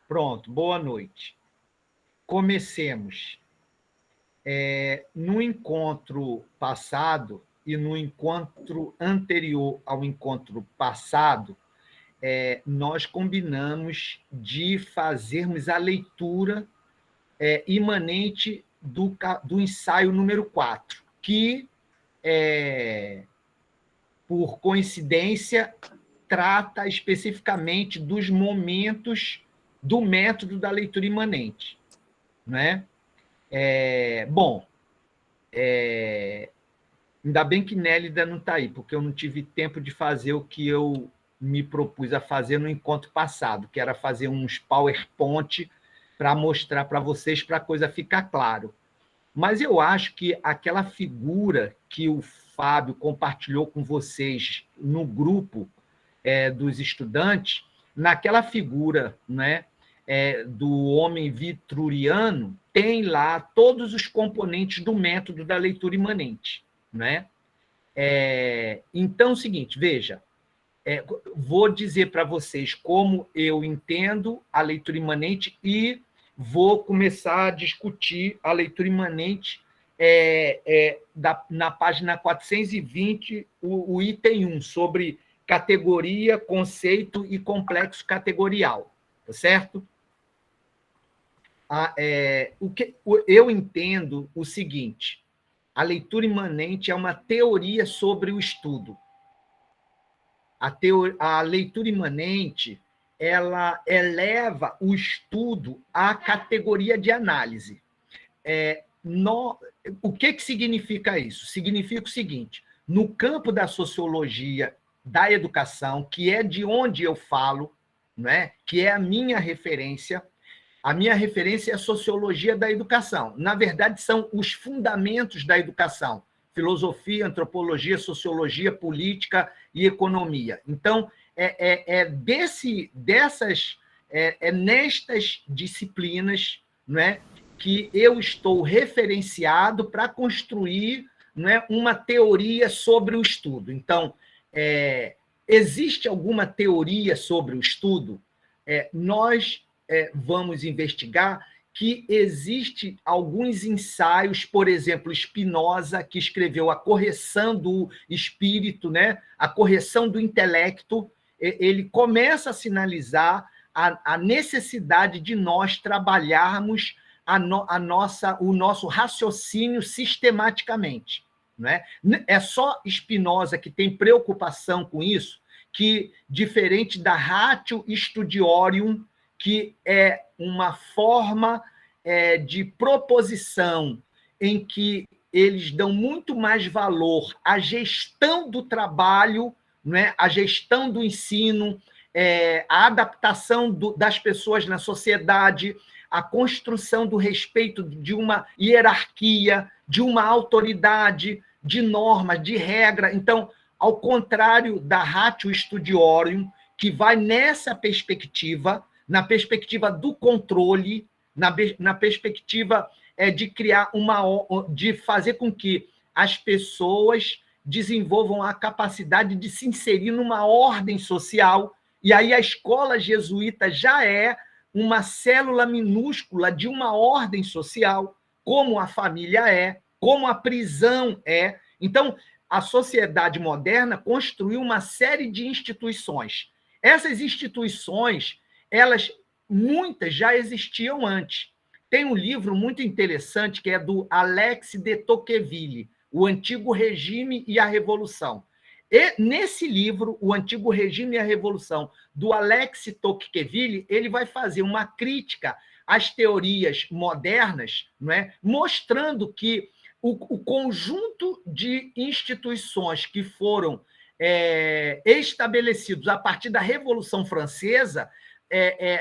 Pronto, boa noite. Comecemos. No encontro passado e no encontro anterior ao encontro passado, nós combinamos de fazermos a leitura imanente do ensaio número 4, que, por coincidência, trata especificamente dos momentos do método da leitura imanente. Não é? Bom, ainda bem que Nélida não está aí, porque eu não tive tempo de fazer o que eu me propus a fazer no encontro passado, que era fazer uns PowerPoint para mostrar para vocês, para a coisa ficar claro. Mas eu acho que aquela figura que o Fábio compartilhou com vocês no grupo dos estudantes, naquela figura, né, do homem vitruriano, tem lá todos os componentes do método da leitura imanente. Né? Então, é o seguinte, veja, vou dizer para vocês como eu entendo a leitura imanente e vou começar a discutir a leitura imanente na página 420, o item 1, sobre categoria, conceito e complexo categorial. Tá certo? Eu entendo o seguinte: a leitura imanente é uma teoria sobre o estudo. A leitura imanente, ela eleva o estudo à categoria de análise. O que significa isso? Significa o seguinte: no campo da sociologia da educação, que é de onde eu falo, né, que é a minha referência é a sociologia da educação. Na verdade, são os fundamentos da educação: filosofia, antropologia, sociologia, política e economia. Então, nestas disciplinas, né, que eu estou referenciado para construir, né, uma teoria sobre o estudo. Então, existe alguma teoria sobre o estudo? Nós vamos investigar que existe alguns ensaios, por exemplo, Spinoza, que escreveu A Correção do Espírito, né? A Correção do Intelecto, ele começa a sinalizar a necessidade de nós trabalharmos o nosso raciocínio sistematicamente. Não é? É só Spinoza que tem preocupação com isso, que, diferente da Ratio Studiorum, que é uma forma de proposição em que eles dão muito mais valor à gestão do trabalho, né, à gestão do ensino, à adaptação das pessoas na sociedade, à construção do respeito de uma hierarquia, de uma autoridade, de normas, de regra. Então, ao contrário da Ratio Studiorum, que vai nessa perspectiva, na perspectiva do controle, na perspectiva de criar de fazer com que as pessoas desenvolvam a capacidade de se inserir numa ordem social. E aí a escola jesuíta já é uma célula minúscula de uma ordem social, como a família como a prisão é. Então, a sociedade moderna construiu uma série de instituições. Essas instituições, muitas já existiam antes. Tem um livro muito interessante que é do Alex de Tocqueville, O Antigo Regime e a Revolução. E nesse livro, O Antigo Regime e a Revolução, do Alex Tocqueville, ele vai fazer uma crítica às teorias modernas, não é? Mostrando que o conjunto de instituições que foram estabelecidos a partir da Revolução Francesa,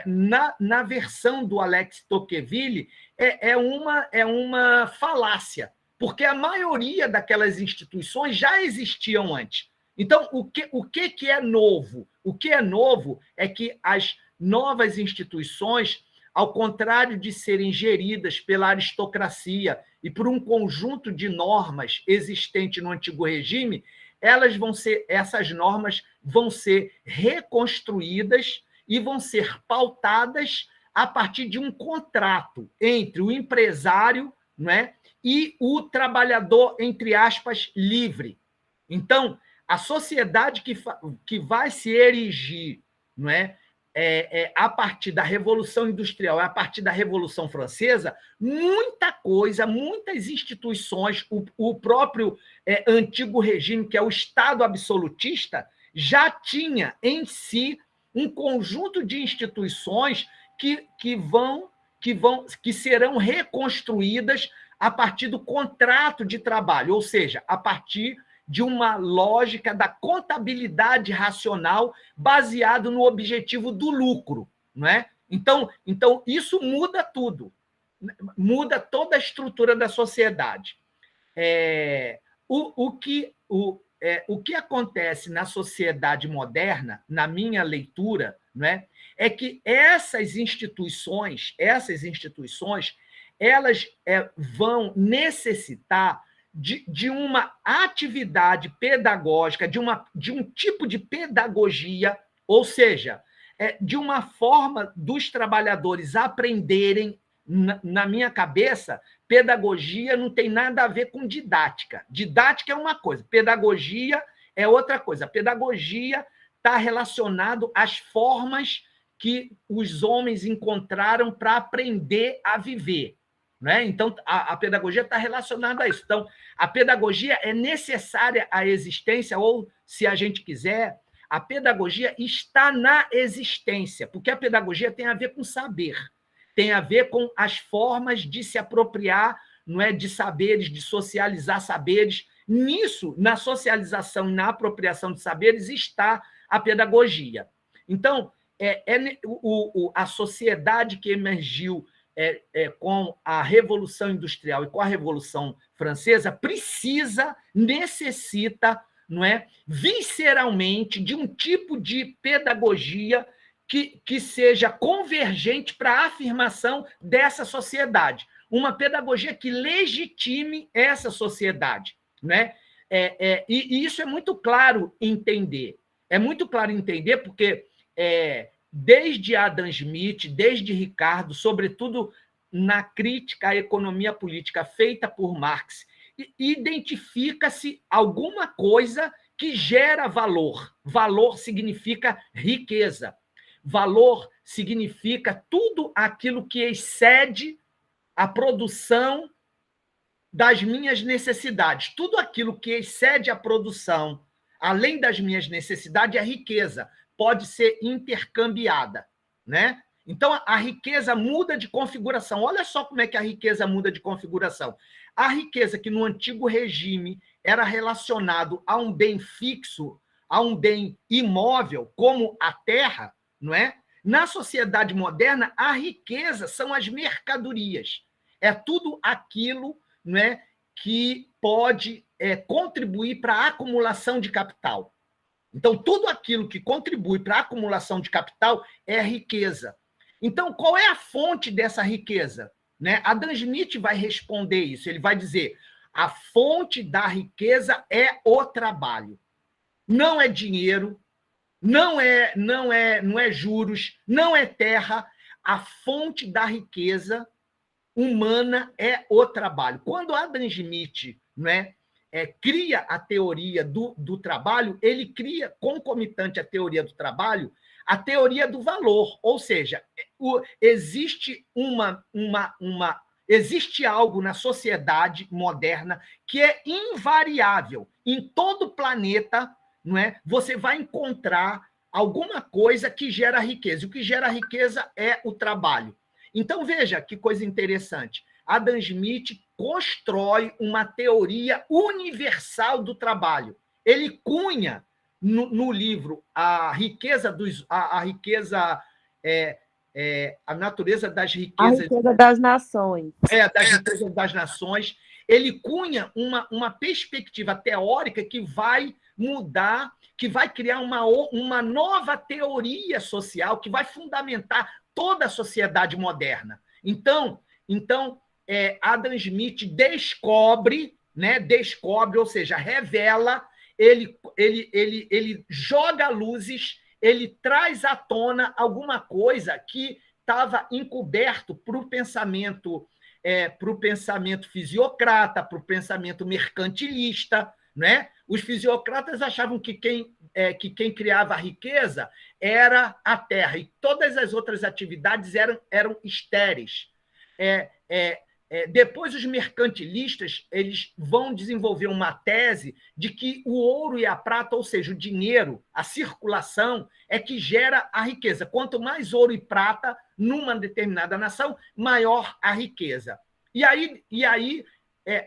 na versão do Alex Tocqueville, é uma falácia, porque a maioria daquelas instituições já existiam antes. Então, o que é novo? O que é novo é que as novas instituições, ao contrário de serem geridas pela aristocracia e por um conjunto de normas existentes no antigo regime, essas normas vão ser reconstruídas e vão ser pautadas a partir de um contrato entre o empresário, não é, e o trabalhador, entre aspas, livre. Então, a sociedade que vai se erigir, não é, a partir da Revolução Industrial, a partir da Revolução Francesa, muita coisa, muitas instituições, o próprio antigo regime, que é o Estado absolutista, já tinha em si um conjunto de instituições que serão reconstruídas a partir do contrato de trabalho, ou seja, a partir de uma lógica da contabilidade racional baseado no objetivo do lucro, não é? Então isso muda tudo, muda toda a estrutura da sociedade. O que acontece na sociedade moderna, na minha leitura, não é que essas instituições elas vão necessitar de uma atividade pedagógica, de um tipo de pedagogia, ou seja, de uma forma dos trabalhadores aprenderem. Na minha cabeça, pedagogia não tem nada a ver com didática. Didática é uma coisa, pedagogia é outra coisa. Pedagogia está relacionado às formas que os homens encontraram para aprender a viver. Né? Então, a pedagogia está relacionada a isso. Então, a pedagogia é necessária à existência, ou, se a gente quiser, a pedagogia está na existência, porque a pedagogia tem a ver com saber, tem a ver com as formas de se apropriar, não é, de saberes, de socializar saberes. Nisso, na socialização e na apropriação de saberes, está a pedagogia. Então, a sociedade que emergiu com a Revolução Industrial e com a Revolução Francesa necessita, não é, visceralmente, de um tipo de pedagogia que seja convergente para a afirmação dessa sociedade. Uma pedagogia que legitime essa sociedade. Né? E isso é muito claro entender. É muito claro entender porque desde Adam Smith, desde Ricardo, sobretudo na crítica à economia política feita por Marx, identifica-se alguma coisa que gera valor. Valor significa riqueza. Valor significa tudo aquilo que excede a produção das minhas necessidades. Tudo aquilo que excede a produção, além das minhas necessidades, é riqueza. Pode ser intercambiada, né? Então, a riqueza muda de configuração. Olha só como é que a riqueza muda de configuração. A riqueza que no antigo regime era relacionado a um bem fixo, a um bem imóvel, como a terra, não é? Na sociedade moderna, a riqueza são as mercadorias. É tudo aquilo, não é, que pode contribuir para a acumulação de capital. Então, tudo aquilo que contribui para a acumulação de capital é riqueza. Então, qual é a fonte dessa riqueza? Né? Adam Smith vai responder isso. Ele vai dizer: a fonte da riqueza é o trabalho. Não é dinheiro, não é juros, não é terra. A fonte da riqueza humana é o trabalho. Quando Adam Smith, né, cria a teoria do trabalho, ele cria, concomitante à teoria do trabalho, a teoria do valor, ou seja, existe existe algo na sociedade moderna que é invariável. Em todo o planeta, não é, você vai encontrar alguma coisa que gera riqueza. E o que gera riqueza é o trabalho. Então, veja que coisa interessante. Adam Smith constrói uma teoria universal do trabalho. Ele cunha no livro a natureza das riquezas. A riqueza das nações. Das riquezas das nações. Ele cunha uma perspectiva teórica que vai mudar, que vai criar uma nova teoria social, que vai fundamentar toda a sociedade moderna. Então Adam Smith descobre, ou seja, revela, ele joga luzes, ele traz à tona alguma coisa que estava encoberto para o pensamento fisiocrata, para o pensamento mercantilista, né? Os fisiocratas achavam que quem criava a riqueza era a terra, e todas as outras atividades eram estéreis. Depois, os mercantilistas eles vão desenvolver uma tese de que o ouro e a prata, ou seja, o dinheiro, a circulação, é que gera a riqueza. Quanto mais ouro e prata numa determinada nação, maior a riqueza. E aí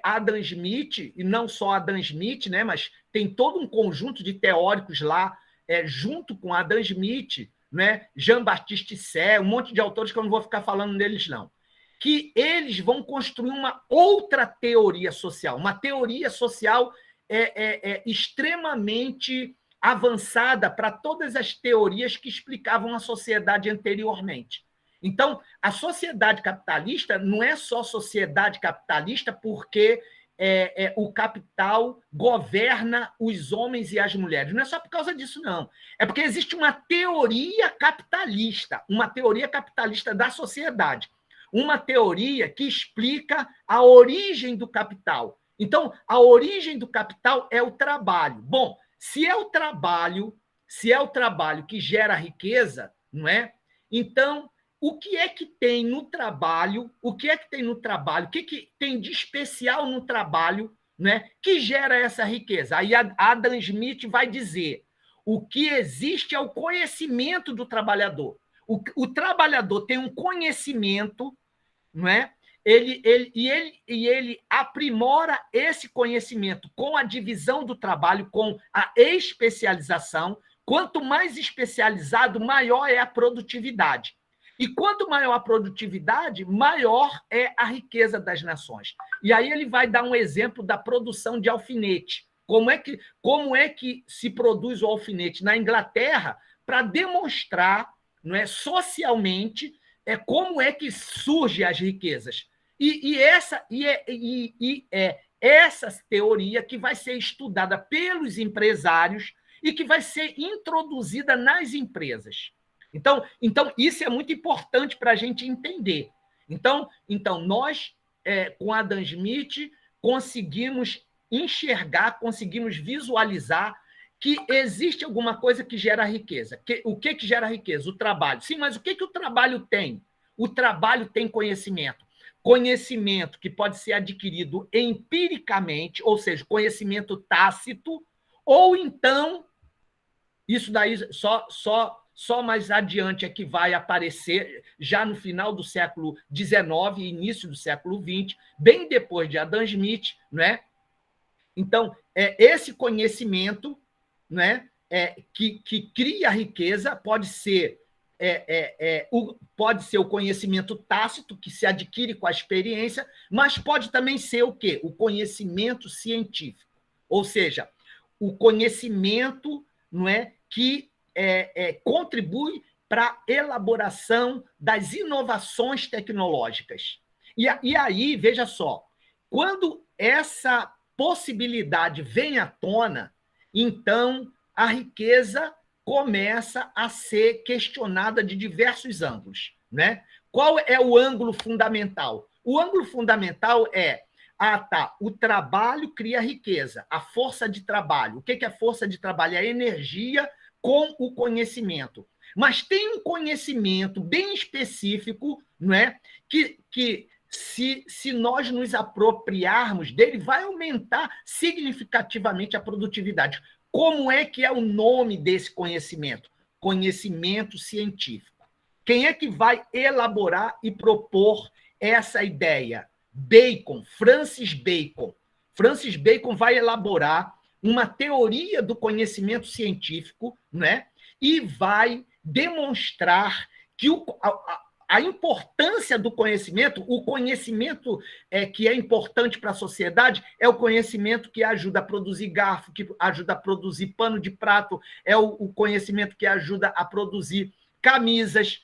Adam Smith, e não só Adam Smith, né, mas tem todo um conjunto de teóricos lá, junto com Adam Smith, né, Jean-Baptiste Say, um monte de autores que eu não vou ficar falando deles, não, que eles vão construir uma outra teoria social, uma teoria social extremamente avançada para todas as teorias que explicavam a sociedade anteriormente. Então, a sociedade capitalista não é só sociedade capitalista porque o capital governa os homens e as mulheres. Não é só por causa disso, não. É porque existe uma teoria capitalista da sociedade. Uma teoria que explica a origem do capital. Então, a origem do capital é o trabalho. Bom, se é o trabalho que gera riqueza, não é? Então, o que é que tem no trabalho? O que tem de especial no trabalho, né, que gera essa riqueza? Aí Adam Smith vai dizer: o que existe é o conhecimento do trabalhador. O trabalhador tem um conhecimento, não é? Ele aprimora esse conhecimento com a divisão do trabalho, com a especialização. Quanto mais especializado, maior é a produtividade. E quanto maior a produtividade, maior é a riqueza das nações. E aí ele vai dar um exemplo da produção de alfinete. Como é que se produz o alfinete na Inglaterra, para demonstrar, não é, socialmente, como é que surgem as riquezas. Essa teoria que vai ser estudada pelos empresários e que vai ser introduzida nas empresas. Então, isso é muito importante para a gente entender. Então nós, com Adam Smith, conseguimos enxergar, conseguimos visualizar que existe alguma coisa que gera riqueza. O que gera riqueza? O trabalho. Sim, mas o que o trabalho tem? O trabalho tem conhecimento. Conhecimento que pode ser adquirido empiricamente, ou seja, conhecimento tácito, ou então, isso daí só mais adiante é que vai aparecer, já no final do século XIX e início do século XX, bem depois de Adam Smith, né? Então, esse conhecimento, né, que cria riqueza pode ser o conhecimento tácito, que se adquire com a experiência, mas pode também ser o quê? O conhecimento científico, ou seja, o conhecimento, não é, que contribui para a elaboração das inovações tecnológicas. E aí, veja só, quando essa possibilidade vem à tona, então a riqueza começa a ser questionada de diversos ângulos, né? Qual é o ângulo fundamental? O ângulo fundamental é: o trabalho cria riqueza, a força de trabalho. O que é força de trabalho? É a energia com o conhecimento. Mas tem um conhecimento bem específico, não é? Que se nós nos apropriarmos dele, vai aumentar significativamente a produtividade. Como é que é o nome desse conhecimento? Conhecimento científico. Quem é que vai elaborar e propor essa ideia? Bacon, Francis Bacon. Francis Bacon vai elaborar uma teoria do conhecimento científico, né? E vai demonstrar que a importância do conhecimento, o conhecimento que é importante para a sociedade, é o conhecimento que ajuda a produzir garfo, que ajuda a produzir pano de prato, é o conhecimento que ajuda a produzir camisas,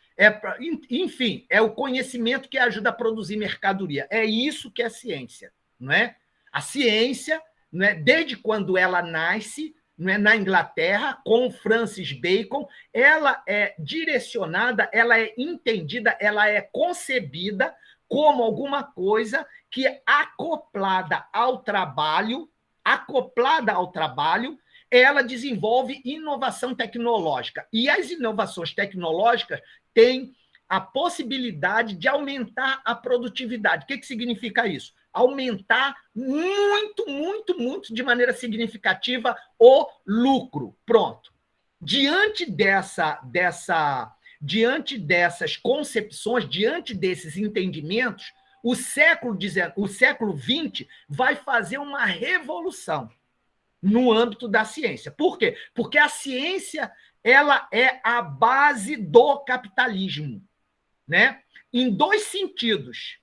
enfim, é o conhecimento que ajuda a produzir mercadoria. É isso que é ciência, não é? A ciência, né, desde quando ela nasce, na Inglaterra, com Francis Bacon. Ela é direcionada, ela é entendida, ela é concebida como alguma coisa que é acoplada ao trabalho, ela desenvolve inovação tecnológica. E as inovações tecnológicas têm a possibilidade de aumentar a produtividade. O que significa isso? Aumentar muito, muito, muito, de maneira significativa, o lucro. Pronto. Diante dessas concepções, diante desses entendimentos, o século XX vai fazer uma revolução no âmbito da ciência. Por quê? Porque a ciência ela é a base do capitalismo, né? Em dois sentidos.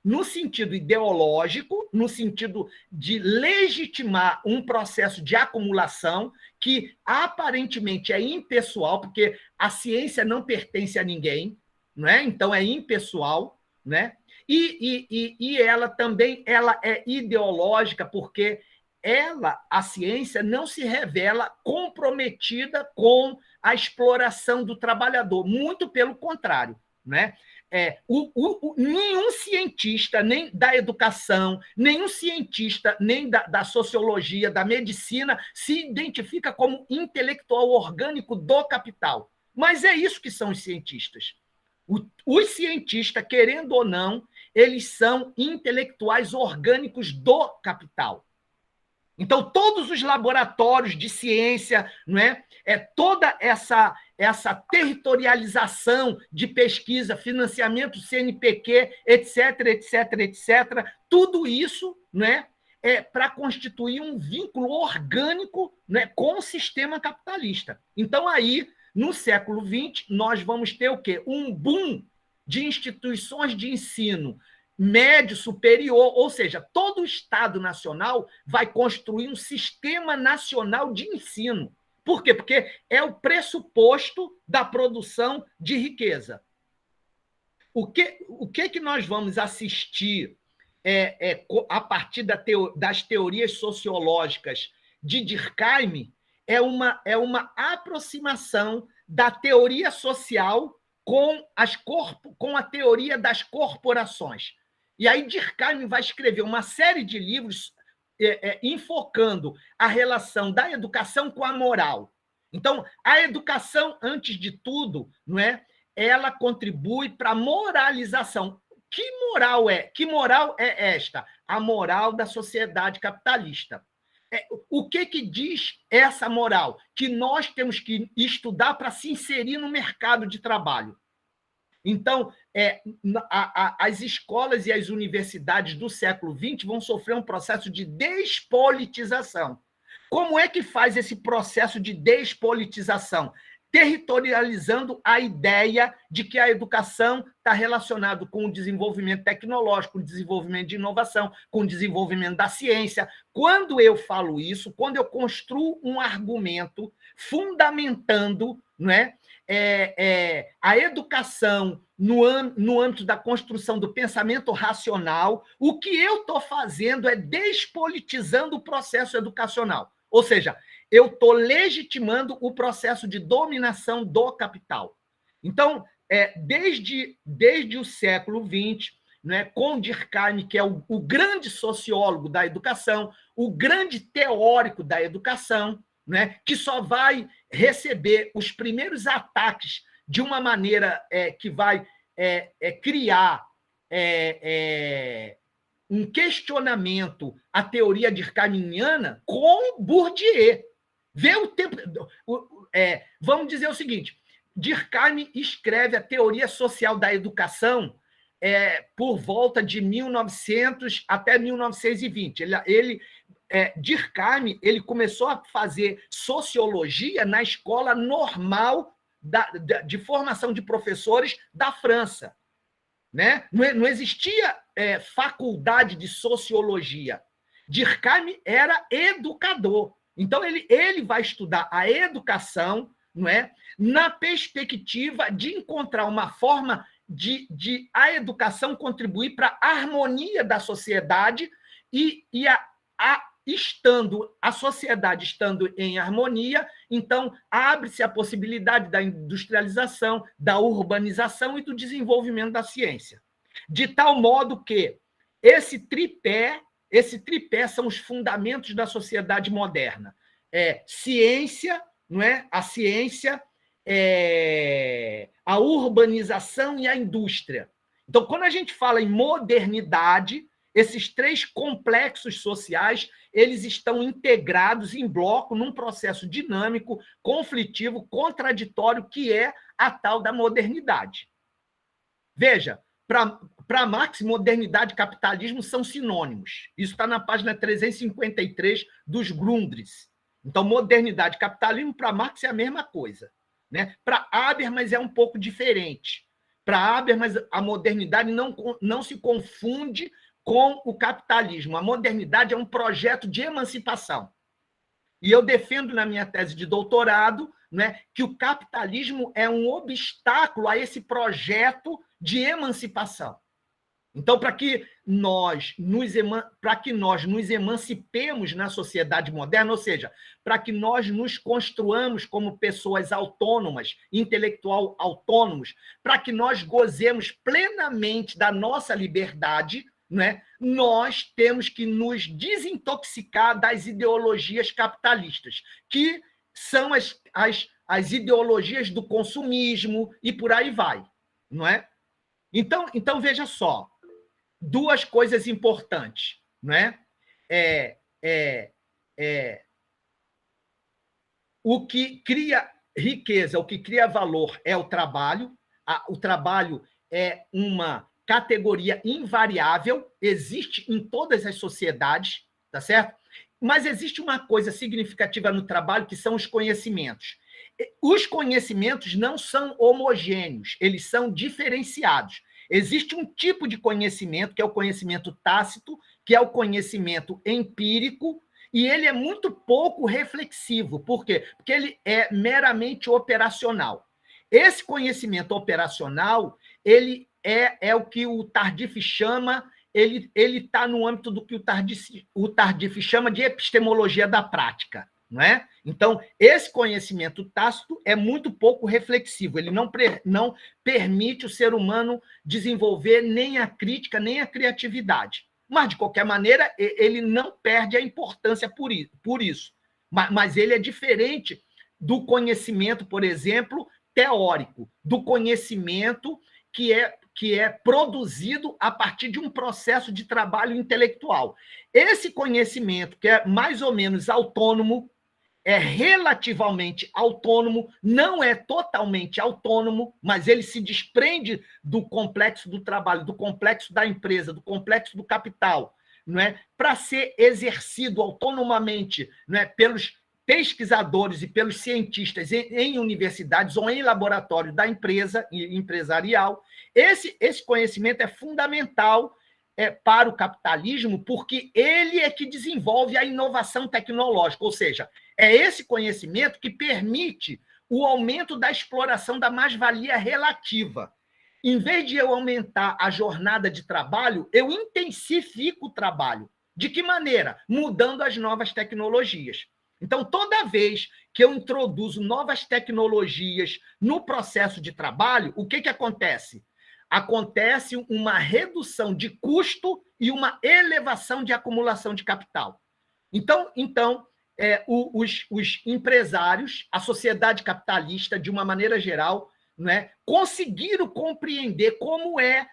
No sentido ideológico, no sentido de legitimar um processo de acumulação que aparentemente é impessoal, porque a ciência não pertence a ninguém, né? Então é impessoal, né? E ela também ela é ideológica, porque a ciência não se revela comprometida com a exploração do trabalhador, muito pelo contrário, né? Nenhum cientista, nem da educação, nenhum cientista, nem da sociologia, da medicina, se identifica como intelectual orgânico do capital. Mas é isso que são os cientistas. Os cientistas, querendo ou não, eles são intelectuais orgânicos do capital. Então, todos os laboratórios de ciência, não é? Toda essa territorialização de pesquisa, financiamento CNPq, etc., tudo isso, não é para constituir um vínculo orgânico, né, com o sistema capitalista. Então, aí, no século XX, nós vamos ter o quê? Um boom de instituições de ensino médio, superior, ou seja, todo o Estado Nacional vai construir um sistema nacional de ensino. Por quê? Porque é o pressuposto da produção de riqueza. O que nós vamos assistir a partir das teorias sociológicas de Durkheim é uma aproximação da teoria social com a teoria das corporações. E aí Durkheim vai escrever uma série de livros enfocando a relação da educação com a moral. Então, a educação, antes de tudo, não é? Ela contribui para a moralização. Que moral é? Que moral é esta? A moral da sociedade capitalista. O que diz essa moral? Que nós temos que estudar para se inserir no mercado de trabalho. Então, as escolas e as universidades do século XX vão sofrer um processo de despolitização. Como é que faz esse processo de despolitização? Territorializando a ideia de que a educação está relacionada com o desenvolvimento tecnológico, com o desenvolvimento de inovação, com o desenvolvimento da ciência. Quando eu falo isso, quando eu construo um argumento fundamentando, não é, a educação no âmbito da construção do pensamento racional, o que eu estou fazendo é despolitizando o processo educacional. Ou seja, eu estou legitimando o processo de dominação do capital. Então, desde o século XX, né, com Durkheim, que é o grande sociólogo da educação, o grande teórico da educação, né, que só vai receber os primeiros ataques de uma maneira que vai criar um questionamento à teoria durkheimiana com Bourdieu. Vamos dizer o seguinte, Durkheim escreve a teoria social da educação por volta de 1900 até 1920. Durkheim ele começou a fazer sociologia na escola normal de formação de professores da França. Né? Não existia faculdade de sociologia. Durkheim era educador. Então, ele vai estudar a educação, não é? Na perspectiva de encontrar uma forma de a educação contribuir para a harmonia da sociedade e a sociedade estando em harmonia, então abre-se a possibilidade da industrialização, da urbanização e do desenvolvimento da ciência. De tal modo que esse tripé são os fundamentos da sociedade moderna. Ciência, não é? A ciência, a urbanização e a indústria. Então, quando a gente fala em modernidade, esses três complexos sociais, eles estão integrados em bloco num processo dinâmico, conflitivo, contraditório, que é a tal da modernidade. Veja, para Marx, modernidade e capitalismo são sinônimos. Isso está na página 353 dos Grundrisse. Então, modernidade e capitalismo, para Marx, é a mesma coisa. Né? Para Habermas é um pouco diferente. Para Habermas, a modernidade não se confunde com o capitalismo. A modernidade é um projeto de emancipação. E eu defendo na minha tese de doutorado, né, que o capitalismo é um obstáculo a esse projeto de emancipação. Então, para que nós nos emancipemos na sociedade moderna, ou seja, para que nós nos construamos como pessoas autônomas, intelectual autônomos, para que nós gozemos plenamente da nossa liberdade, né, nós temos que nos desintoxicar das ideologias capitalistas, que são as ideologias do consumismo e por aí vai, não é? Então veja só, duas coisas importantes, não é? O que cria riqueza, o que cria valor é o trabalho. O trabalho é uma categoria invariável, existe em todas as sociedades, tá certo? Mas existe uma coisa significativa no trabalho, que são os conhecimentos. Os conhecimentos não são homogêneos, eles são diferenciados. Existe um tipo de conhecimento, que é o conhecimento tácito, que é o conhecimento empírico, e ele é muito pouco reflexivo. Por quê? Porque ele é meramente operacional. Esse conhecimento operacional, ele é o que o Tardif chama, ele está no âmbito do que o Tardif chama de epistemologia da prática, não é? Então, esse conhecimento tácito é muito pouco reflexivo, ele não permite o ser humano desenvolver nem a crítica, nem a criatividade. Mas, de qualquer maneira, ele não perde a importância por isso. Mas ele é diferente do conhecimento, por exemplo, teórico, do conhecimento que é produzido a partir de um processo de trabalho intelectual. Esse conhecimento, que é mais ou menos autônomo, é relativamente autônomo, não é totalmente autônomo, mas ele se desprende do complexo do trabalho, do complexo da empresa, do complexo do capital, não é? Para ser exercido autonomamente, não é? Pelos pesquisadores e pelos cientistas em universidades ou em laboratório da empresa empresarial. Esse conhecimento é fundamental para o capitalismo, porque ele é que desenvolve a inovação tecnológica, ou seja, é esse conhecimento que permite o aumento da exploração da mais-valia relativa. Em vez de eu aumentar a jornada de trabalho, eu intensifico o trabalho. De que maneira? Mudando as novas tecnologias. Então, toda vez que eu introduzo novas tecnologias no processo de trabalho, o que acontece? Acontece uma redução de custo e uma elevação de acumulação de capital. Então os empresários, a sociedade capitalista, de uma maneira geral, né, conseguiram compreender como é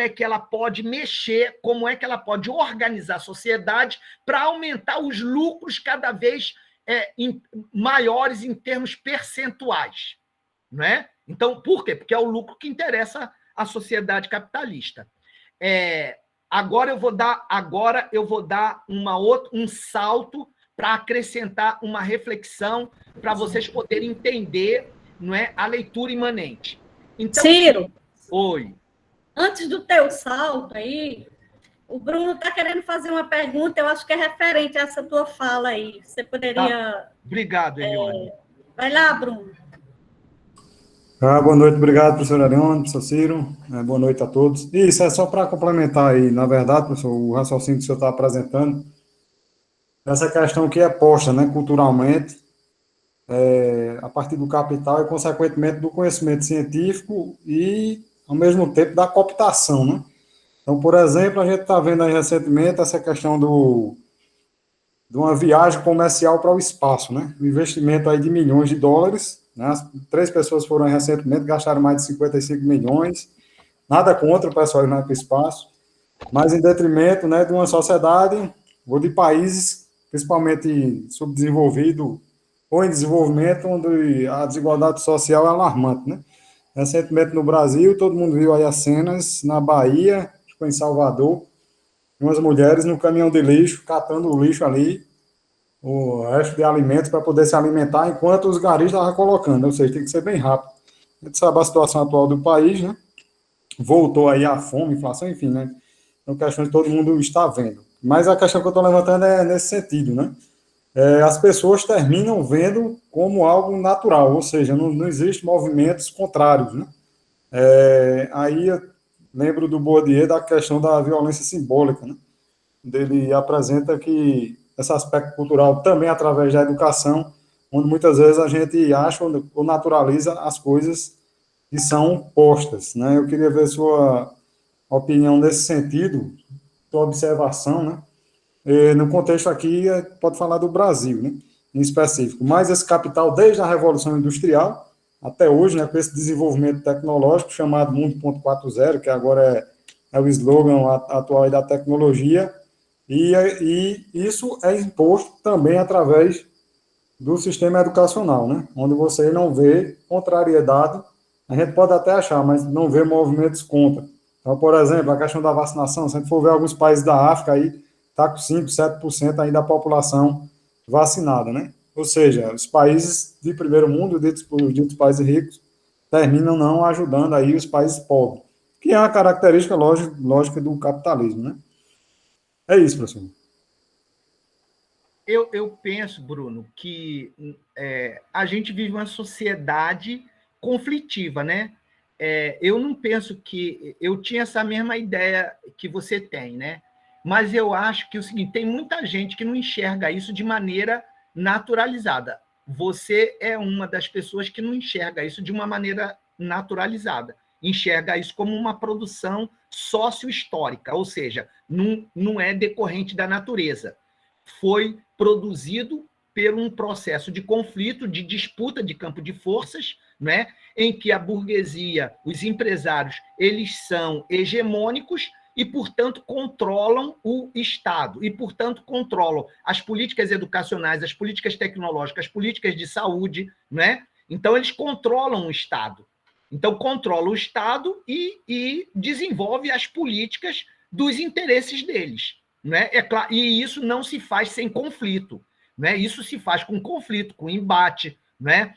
que ela pode mexer, como é que ela pode organizar a sociedade para aumentar os lucros cada vez maiores em termos percentuais. Não é? Então, por quê? Porque é o lucro que interessa à sociedade capitalista. Agora eu vou dar um salto para acrescentar uma reflexão para vocês poderem entender, não é, a leitura imanente. Então, Ciro, oi. Antes do teu salto aí, o Bruno está querendo fazer uma pergunta, eu acho que é referente a essa tua fala aí. Você poderia... Tá. Obrigado, Elione. Vai lá, Bruno. Boa noite, obrigado, professor Elione, professor Ciro, boa noite a todos. Isso é só para complementar aí, na verdade, professor, o raciocínio que o senhor está apresentando, Essa questão que é posta, né, culturalmente, a partir do capital e, consequentemente, do conhecimento científico e, ao mesmo tempo, da cooptação, né? Então, por exemplo, a gente está vendo aí recentemente essa questão de uma viagem comercial para o espaço, né? Um investimento aí de milhões de dólares, né? As 3 pessoas foram aí recentemente, gastaram mais de 55 milhões, nada contra o pessoal ir para o espaço, mas em detrimento, né, de uma sociedade ou de países, principalmente subdesenvolvidos ou em desenvolvimento, onde a desigualdade social é alarmante, né? Recentemente no Brasil, todo mundo viu aí as cenas na Bahia, em Salvador, umas mulheres no caminhão de lixo, catando o lixo ali, o resto de alimentos para poder se alimentar, enquanto os garis estavam colocando, ou seja, tem que ser bem rápido. A gente sabe a situação atual do país, né? Voltou aí a fome, inflação, enfim, né? Então, questão que todo mundo está vendo. Mas a questão que eu estou levantando é nesse sentido, né? As pessoas terminam vendo como algo natural, ou seja, não existe movimentos contrários, né? Aí eu lembro do Bourdieu da questão da violência simbólica, né? Ele apresenta que esse aspecto cultural também através da educação, onde muitas vezes a gente acha ou naturaliza as coisas que são postas, né? Eu queria ver sua opinião nesse sentido, sua observação, né? No contexto aqui, pode falar do Brasil, né? Em específico, mas esse capital, desde a Revolução Industrial até hoje, né, com esse desenvolvimento tecnológico chamado Mundo 4.0, que agora é o slogan atual da tecnologia, e isso é imposto também através do sistema educacional, né? Onde você não vê contrariedade, a gente pode até achar, mas não vê movimentos contra. Então, por exemplo, a questão da vacinação, se a gente for ver alguns países da África aí, está com 5, 7% aí da população vacinada, né? Ou seja, os países de primeiro mundo, os ditos países ricos, terminam não ajudando aí os países pobres, que é uma característica lógica do capitalismo, né? É isso, professor. Eu penso, Bruno, que a gente vive uma sociedade conflitiva, né? Eu não penso que... Eu tinha essa mesma ideia que você tem, né? Mas eu acho que é o seguinte, tem muita gente que não enxerga isso de maneira naturalizada. Você é uma das pessoas que não enxerga isso de uma maneira naturalizada. Enxerga isso como uma produção sócio-histórica, ou seja, não é decorrente da natureza. Foi produzido por um processo de conflito, de disputa de campo de forças, né, em que a burguesia, os empresários, eles são hegemônicos e, portanto, controlam o Estado, e, portanto, controlam as políticas educacionais, as políticas tecnológicas, as políticas de saúde, né? Então, eles controlam o Estado. Então, controla o Estado e desenvolve as políticas dos interesses deles. Né? E isso não se faz sem conflito. Né? Isso se faz com conflito, com embate, né?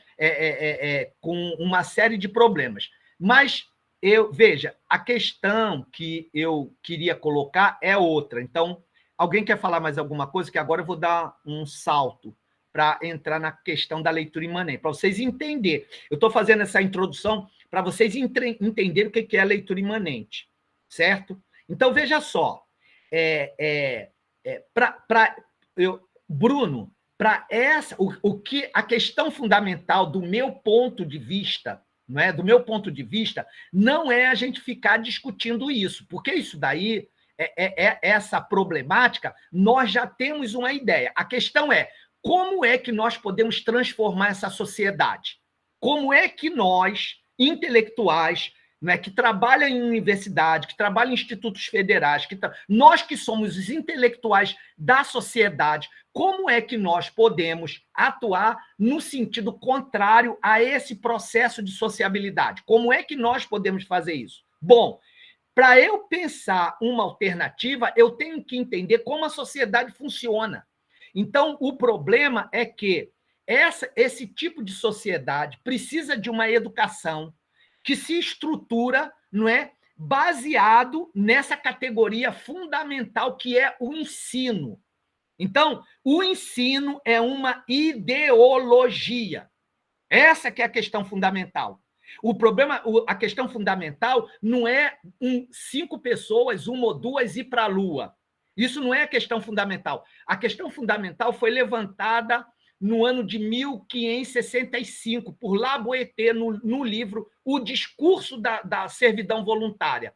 Com uma série de problemas. Mas, veja, a questão que eu queria colocar é outra. Então, alguém quer falar mais alguma coisa? Que agora eu vou dar um salto para entrar na questão da leitura imanente, para vocês entenderem. Eu estou fazendo essa introdução para vocês entenderem o que é a leitura imanente, certo? Então, veja só, Bruno, para essa, o que a questão fundamental do meu ponto de vista, não é? Do meu ponto de vista, não é a gente ficar discutindo isso, porque isso daí essa problemática, nós já temos uma ideia. A questão é como é que nós podemos transformar essa sociedade? Como é que nós, intelectuais, né, que trabalham em universidade, que trabalham em institutos federais, nós que somos os intelectuais da sociedade, como é que nós podemos atuar no sentido contrário a esse processo de sociabilidade? Como é que nós podemos fazer isso? Bom, para eu pensar uma alternativa, eu tenho que entender como a sociedade funciona. Então, o problema é que esse tipo de sociedade precisa de uma educação que se estrutura, não é, baseado nessa categoria fundamental que é o ensino. Então, o ensino é uma ideologia. Essa que é a questão fundamental. O problema, a questão fundamental não é 5 pessoas, 1 ou 2, ir para a Lua. Isso não é a questão fundamental. A questão fundamental foi levantada no ano de 1565, por La Boétie, no livro O Discurso da Servidão Voluntária,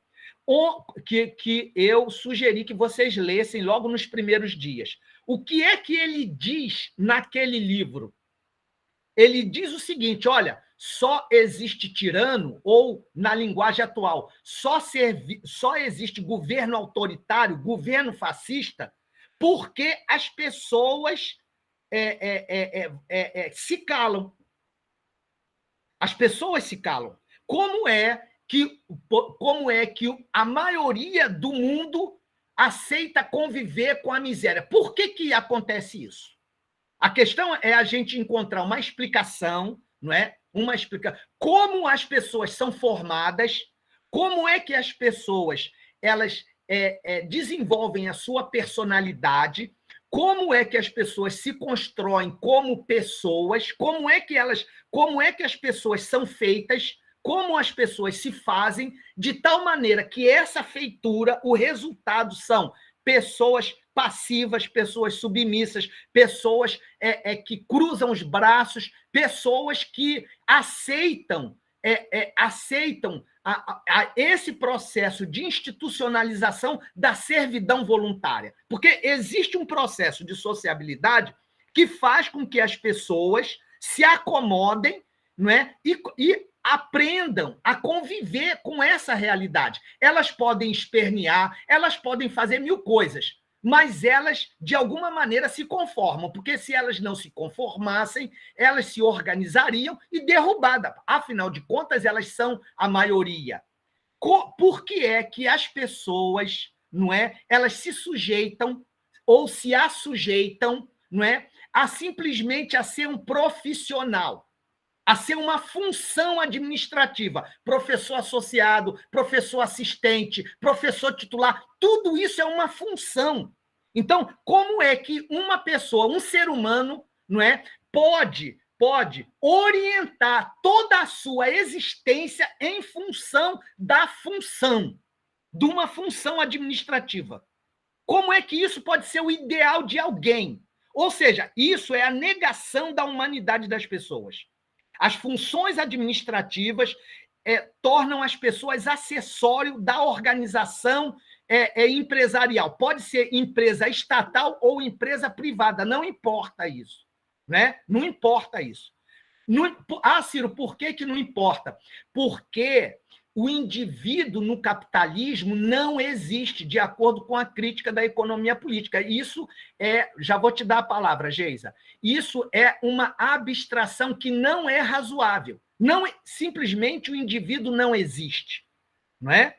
que eu sugeri que vocês lessem logo nos primeiros dias. O que é que ele diz naquele livro? Ele diz o seguinte, olha, só existe tirano, ou, na linguagem atual, só existe governo autoritário, governo fascista, porque as pessoas se calam. As pessoas se calam. Como é que a maioria do mundo aceita conviver com a miséria? Por que acontece isso? A questão é a gente encontrar uma explicação, não é? Como as pessoas são formadas, como é que as pessoas elas desenvolvem a sua personalidade, como é que as pessoas se constroem como pessoas, como é que as pessoas são feitas, como as pessoas se fazem, de tal maneira que essa feitura, o resultado são pessoas passivas, pessoas submissas, pessoas que cruzam os braços, pessoas que aceitam esse processo de institucionalização da servidão voluntária. Porque existe um processo de sociabilidade que faz com que as pessoas se acomodem, não é? E aprendam a conviver com essa realidade. Elas podem espernear, elas podem fazer mil coisas, mas elas, de alguma maneira, se conformam, porque se elas não se conformassem, elas se organizariam e derrubadas. Afinal de contas, elas são a maioria. Por que é que as pessoas, não é, elas se sujeitam ou se assujeitam, não é, a simplesmente a ser um profissional, a ser uma função administrativa, professor associado, professor assistente, professor titular, tudo isso é uma função. Então, como é que uma pessoa, um ser humano, não é, pode orientar toda a sua existência em função da função, de uma função administrativa? Como é que isso pode ser o ideal de alguém? Ou seja, isso é a negação da humanidade das pessoas. As funções administrativas tornam as pessoas acessório da organização empresarial. Pode ser empresa estatal ou empresa privada, não importa isso. Né? Não importa isso. Ciro, por que não importa? Porque o indivíduo no capitalismo não existe, de acordo com a crítica da economia política. Isso já vou te dar a palavra, Geisa, isso é uma abstração que não é razoável. Simplesmente o indivíduo não existe. Não é?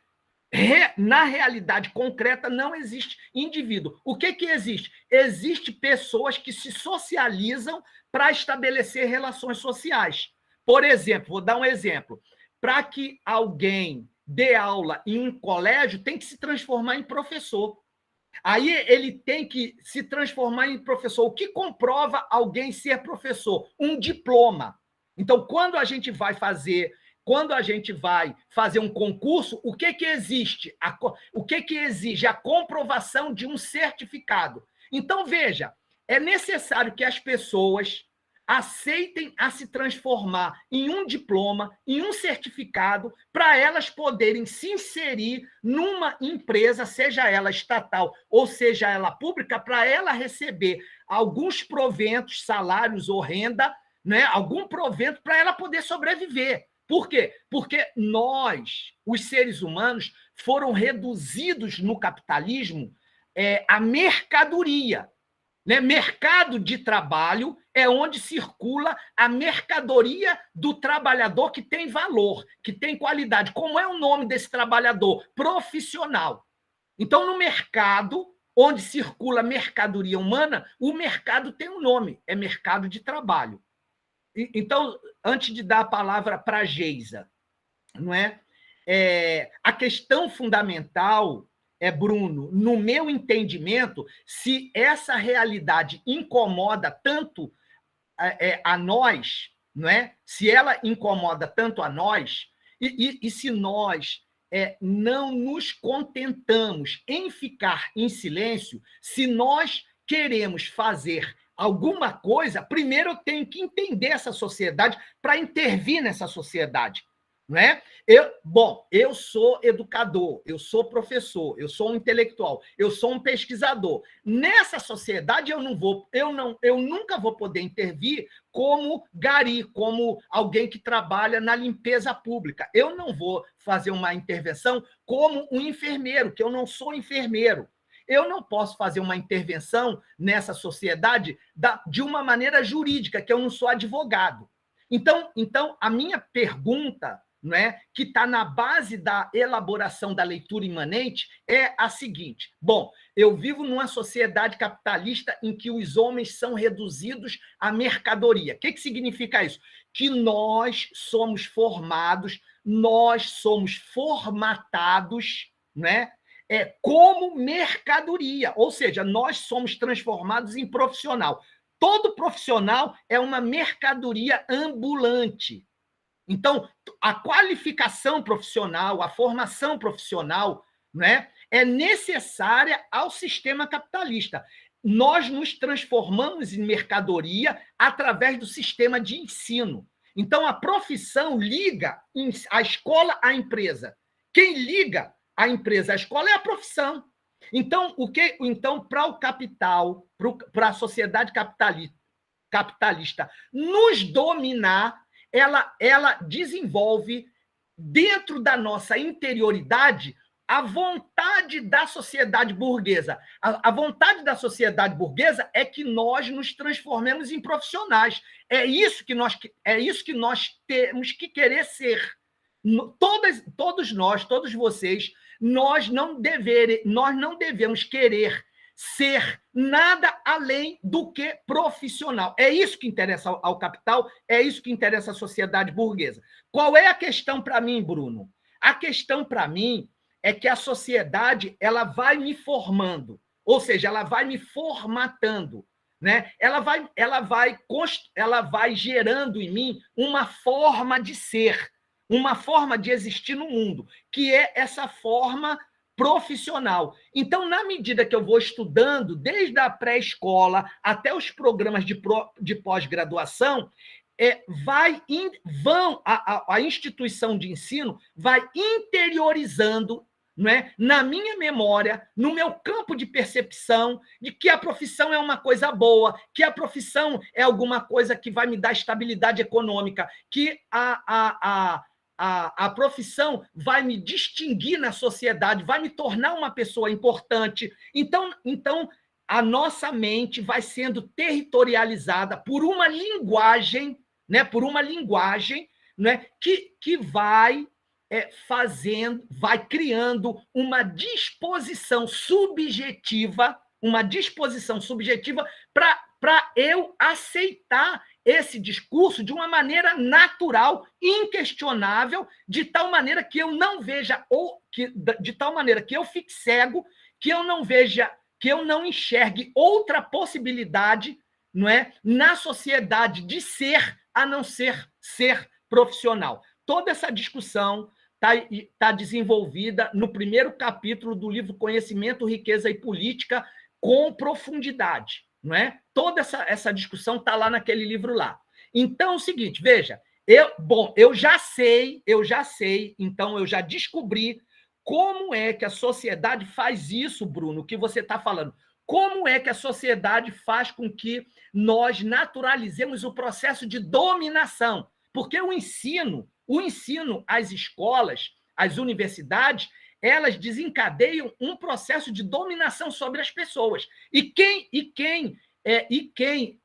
Na realidade concreta, não existe indivíduo. O que existe? Existem pessoas que se socializam para estabelecer relações sociais. Por exemplo, vou dar um exemplo. Para que alguém dê aula em um colégio, tem que se transformar em professor. Aí ele tem que se transformar em professor. O que comprova alguém ser professor? Um diploma. Então, quando a gente vai fazer um concurso, o que existe? O que exige? A comprovação de um certificado. Então, veja, é necessário que as pessoas aceitem a se transformar em um diploma, em um certificado, para elas poderem se inserir numa empresa, seja ela estatal ou seja ela pública, para ela receber alguns proventos, salários ou renda, né? Algum provento para ela poder sobreviver. Por quê? Porque nós, os seres humanos, foram reduzidos no capitalismo a mercadoria. Né? Mercado de trabalho é onde circula a mercadoria do trabalhador que tem valor, que tem qualidade. Como é o nome desse trabalhador? Profissional. Então, no mercado, onde circula mercadoria humana, o mercado tem um nome, é mercado de trabalho. Então, antes de dar a palavra para a Geisa, não é? A questão fundamental Bruno, no meu entendimento, se essa realidade incomoda tanto a nós, não é? Se ela incomoda tanto a nós, e se nós não nos contentamos em ficar em silêncio. Se nós queremos fazer alguma coisa, primeiro eu tenho que entender essa sociedade para intervir nessa sociedade. Não é? Eu sou educador, eu sou professor, eu sou um intelectual, eu sou um pesquisador. Nessa sociedade eu nunca vou poder intervir como gari, como alguém que trabalha na limpeza pública. Eu não vou fazer uma intervenção como um enfermeiro, que eu não sou enfermeiro. Eu não posso fazer uma intervenção nessa sociedade de uma maneira jurídica, que eu não sou advogado. Então a minha pergunta, não é, que está na base da elaboração da leitura imanente, é a seguinte: bom, eu vivo numa sociedade capitalista em que os homens são reduzidos à mercadoria. O que significa isso? Que nós somos formados, nós somos formatados, né, como mercadoria, ou seja, nós somos transformados em profissional. Todo profissional é uma mercadoria ambulante. Então, a qualificação profissional, a formação profissional, né, é necessária ao sistema capitalista. Nós nos transformamos em mercadoria através do sistema de ensino. Então, a profissão liga a escola à empresa. Quem liga a empresa à escola é a profissão. Então, para o capital, para a sociedade capitalista nos dominar, ela desenvolve, dentro da nossa interioridade, a vontade da sociedade burguesa. A vontade da sociedade burguesa é que nós nos transformemos em profissionais. É isso que nós temos que querer ser. Todos nós, todos vocês, nós não devemos querer ser nada além do que profissional. É isso que interessa ao capital, é isso que interessa à sociedade burguesa. Qual é a questão para mim, Bruno? A questão para mim é que a sociedade ela vai me formando, ou seja, ela vai me formatando, né? Ela vai gerando em mim uma forma de ser, uma forma de existir no mundo, que é essa forma profissional. Então, na medida que eu vou estudando, desde a pré-escola até os programas de pós-graduação, a instituição de ensino vai interiorizando, não é, na minha memória, no meu campo de percepção, de que a profissão é uma coisa boa, que a profissão é alguma coisa que vai me dar estabilidade econômica, que a profissão vai me distinguir na sociedade, vai me tornar uma pessoa importante. Então, a nossa mente vai sendo territorializada por uma linguagem, né, né, que vai vai criando uma disposição subjetiva para eu aceitar esse discurso de uma maneira natural, inquestionável, de tal maneira que eu não veja, de tal maneira que eu fique cego, que eu não veja, que eu não enxergue outra possibilidade, não é, na sociedade de ser, a não ser profissional. Toda essa discussão está desenvolvida no primeiro capítulo do livro Conhecimento, Riqueza e Política, com profundidade. Não é? Toda essa discussão está lá naquele livro lá. Então, é o seguinte, veja, eu já sei, então eu já descobri como é que a sociedade faz isso, Bruno, que você está falando. Como é que a sociedade faz com que nós naturalizemos o processo de dominação? Porque o ensino, as escolas, as universidades, elas desencadeiam um processo de dominação sobre as pessoas.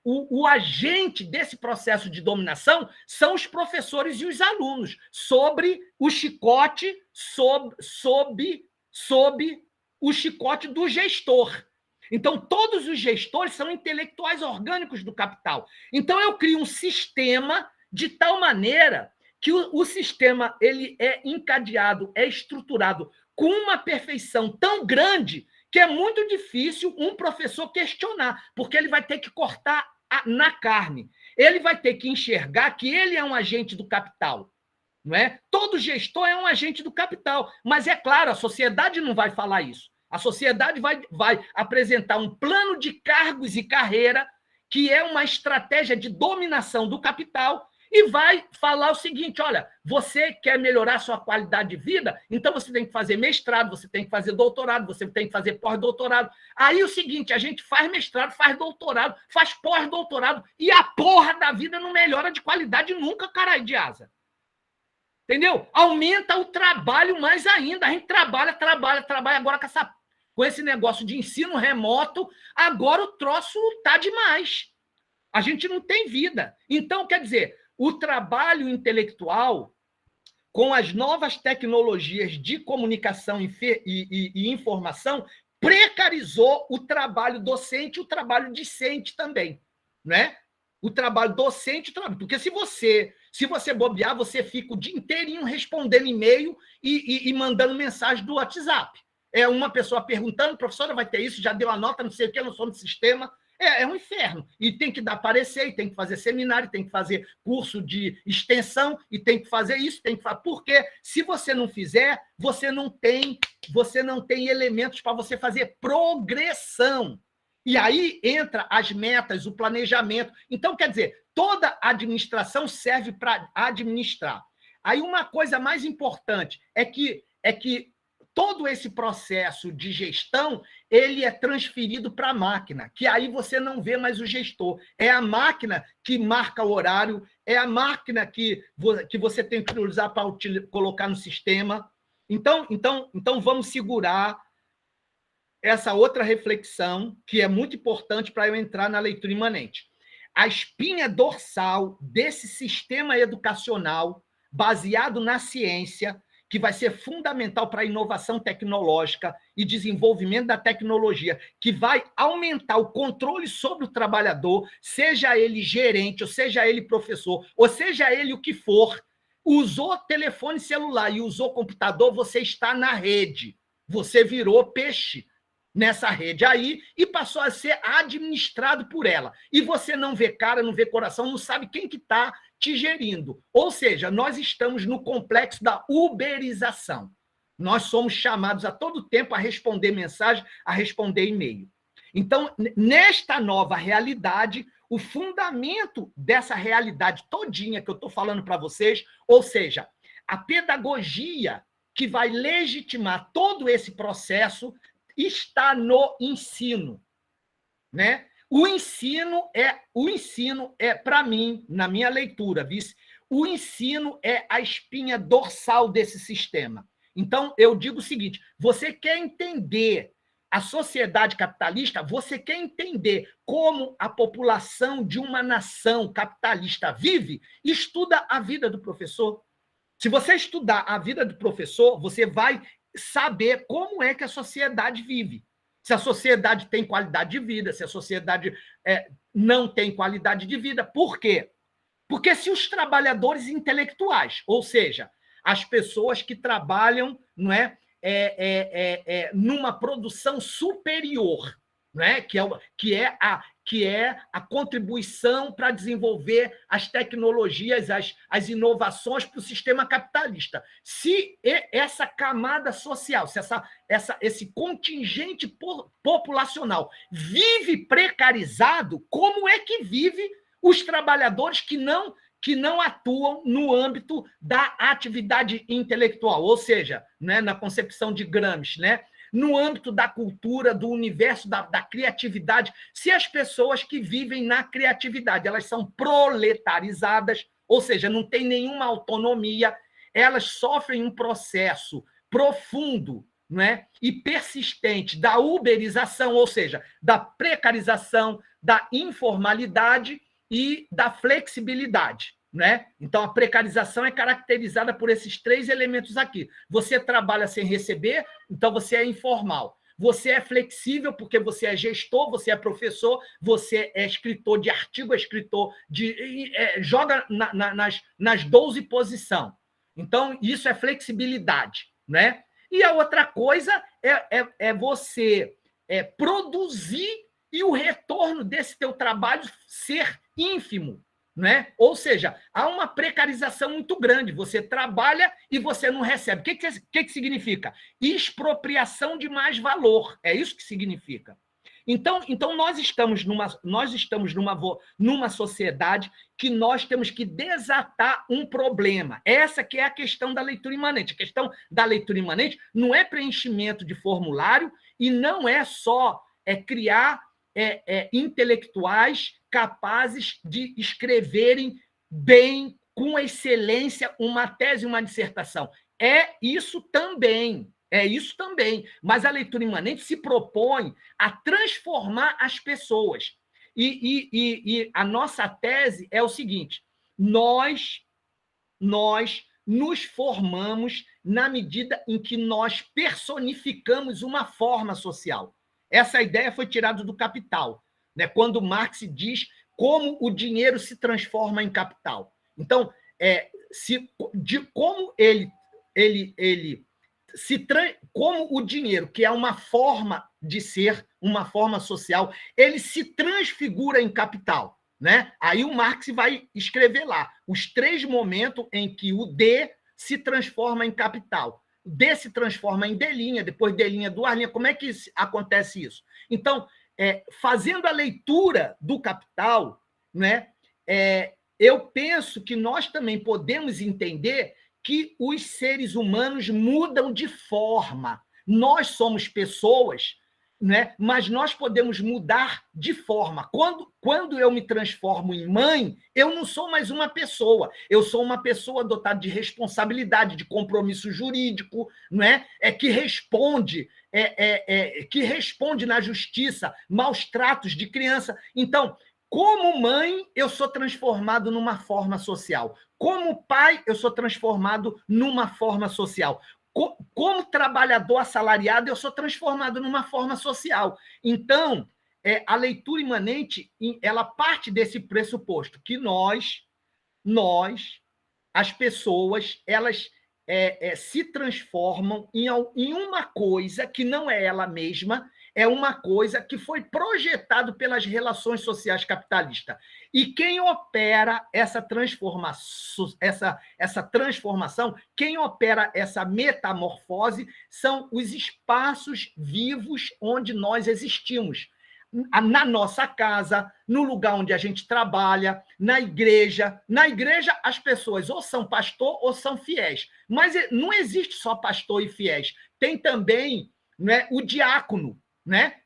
O agente desse processo de dominação são os professores e os alunos, sobre o chicote, sob o chicote do gestor. Então, todos os gestores são intelectuais orgânicos do capital. Então, eu crio um sistema de tal maneira que o sistema ele é encadeado, é estruturado com uma perfeição tão grande que é muito difícil um professor questionar, porque ele vai ter que cortar na carne. Ele vai ter que enxergar que ele é um agente do capital. não é? Todo gestor é um agente do capital, mas é claro, a sociedade não vai falar isso. A sociedade vai apresentar um plano de cargos e carreira que é uma estratégia de dominação do capital e vai falar o seguinte, olha, você quer melhorar sua qualidade de vida, então você tem que fazer mestrado, você tem que fazer doutorado, você tem que fazer pós-doutorado. Aí o seguinte, a gente faz mestrado, faz doutorado, faz pós-doutorado e a porra da vida não melhora de qualidade nunca, caralho de asa. Entendeu? Aumenta o trabalho mais ainda. A gente trabalha agora com esse negócio de ensino remoto, agora o troço tá demais. A gente não tem vida. Então, quer dizer, o trabalho intelectual, com as novas tecnologias de comunicação e informação, precarizou o trabalho docente e o trabalho discente também, né? O trabalho docente, porque se você bobear, você fica o dia inteirinho respondendo e-mail e mandando mensagem do WhatsApp. É uma pessoa perguntando, professora, vai ter isso, já deu a nota, não sei o que, eu não sou no sistema. É um inferno. E tem que dar parecer, e tem que fazer seminário, tem que fazer curso de extensão, e tem que fazer isso, tem que fazer. Porque se você não fizer, você não tem elementos para você fazer progressão. E aí entra as metas, o planejamento. Então, quer dizer, toda administração serve para administrar. Aí uma coisa mais importante é que todo esse processo de gestão ele é transferido para a máquina, que aí você não vê mais o gestor. É a máquina que marca o horário, é a máquina que você tem que usar para colocar no sistema. Então, vamos segurar essa outra reflexão, que é muito importante para eu entrar na leitura imanente. A espinha dorsal desse sistema educacional, baseado na ciência, que vai ser fundamental para a inovação tecnológica e desenvolvimento da tecnologia, que vai aumentar o controle sobre o trabalhador, seja ele gerente, ou seja ele professor, ou seja ele o que for, usou telefone celular e usou computador, você está na rede. Você virou peixe nessa rede aí e passou a ser administrado por ela. E você não vê cara, não vê coração, não sabe quem que está te gerindo. Ou seja, nós estamos no complexo da uberização. Nós somos chamados a todo tempo a responder mensagem, a responder e-mail. Então, nesta nova realidade, o fundamento dessa realidade todinha que eu estou falando para vocês, ou seja, a pedagogia que vai legitimar todo esse processo está no ensino, né? O ensino é para mim, na minha leitura, vice, o ensino é a espinha dorsal desse sistema. Então, eu digo o seguinte, você quer entender a sociedade capitalista, você quer entender como a população de uma nação capitalista vive, estuda a vida do professor. Se você estudar a vida do professor, você vai saber como é que a sociedade vive. Se a sociedade tem qualidade de vida, se a sociedade não tem qualidade de vida. Por quê? Porque se os trabalhadores intelectuais, ou seja, as pessoas que trabalham, não é, numa produção superior, não é? que é a contribuição para desenvolver as tecnologias, as inovações para o sistema capitalista. Se essa camada social, se esse contingente populacional vive precarizado, como é que vive os trabalhadores que não atuam no âmbito da atividade intelectual, ou seja, né, na concepção de Gramsci, né, no âmbito da cultura, do universo da criatividade, se as pessoas que vivem na criatividade elas são proletarizadas, ou seja, não tem nenhuma autonomia, elas sofrem um processo profundo, né, e persistente da uberização, ou seja, da precarização, da informalidade e da flexibilidade. Né? Então, a precarização é caracterizada por esses três elementos aqui. Você trabalha sem receber, então você é informal. Você é flexível porque você é gestor, você é professor, você é escritor de artigo, é escritor joga nas 12 posições. Então, isso é flexibilidade. Né? E a outra coisa é você produzir e o retorno desse teu trabalho ser ínfimo. né? Ou seja, há uma precarização muito grande. Você trabalha e você não recebe. O que significa? Expropriação de mais valor. É isso que significa. Então nós estamos numa sociedade que nós temos que desatar um problema. Essa que é a questão da leitura imanente. A questão da leitura imanente não é preenchimento de formulário e não é só criar intelectuais capazes de escreverem bem, com excelência, uma tese e uma dissertação. É isso também. Mas a leitura imanente se propõe a transformar as pessoas. E a nossa tese é o seguinte: nós nos formamos na medida em que nós personificamos uma forma social. Essa ideia foi tirada do Capital, né? Quando Marx diz como o dinheiro se transforma em capital. Então, como o dinheiro, que é uma forma de ser, uma forma social, ele se transfigura em capital, né? Aí o Marx vai escrever lá os 3 momentos em que o D se transforma em capital. O D se transforma em D', depois D', 2 linhas. Como é que acontece isso? Então, fazendo a leitura do Capital, né, eu penso que nós também podemos entender que os seres humanos mudam de forma. Nós somos pessoas, né? Mas nós podemos mudar de forma. Quando eu me transformo em mãe, eu não sou mais uma pessoa. Eu sou uma pessoa dotada de responsabilidade, de compromisso jurídico, né? Que responde na justiça maus tratos de criança. Então, como mãe, eu sou transformado numa forma social. Como pai, eu sou transformado numa forma social. Como trabalhador assalariado, eu sou transformado numa forma social. Então, a leitura imanente, ela parte desse pressuposto que nós, as pessoas, elas se transformam em uma coisa que não é ela mesma, é uma coisa que foi projetado pelas relações sociais capitalistas. E quem opera essa transformação, quem opera essa metamorfose, são os espaços vivos onde nós existimos. Na nossa casa, no lugar onde a gente trabalha, na igreja. Na igreja, as pessoas ou são pastor ou são fiéis. Mas não existe só pastor e fiéis. Tem também, né, o diácono, né,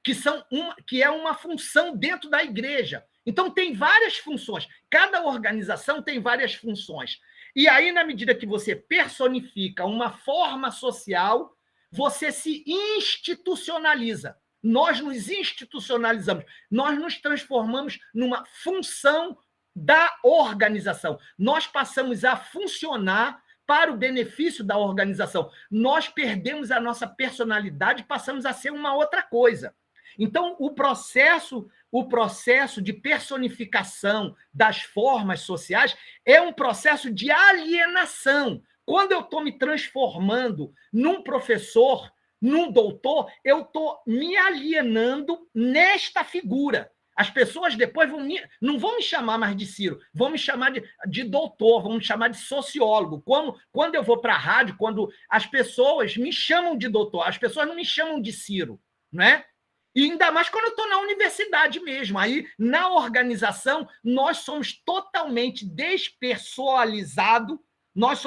que é uma função dentro da igreja. Então, tem várias funções. Cada organização tem várias funções. E aí, na medida que você personifica uma forma social, você se institucionaliza. Nós nos institucionalizamos, nós nos transformamos numa função da organização. Nós passamos a funcionar para o benefício da organização. Nós perdemos a nossa personalidade e passamos a ser uma outra coisa. Então, o processo de personificação das formas sociais é um processo de alienação. Quando eu estou me transformando num professor, num doutor, eu estou me alienando nesta figura. As pessoas depois não vão me chamar mais de Ciro, vão me chamar de doutor, vão me chamar de sociólogo. Quando eu vou para a rádio, quando as pessoas me chamam de doutor, as pessoas não me chamam de Ciro, né? E ainda mais quando eu estou na universidade mesmo. Aí, na organização, nós somos totalmente despessoalizados. Nós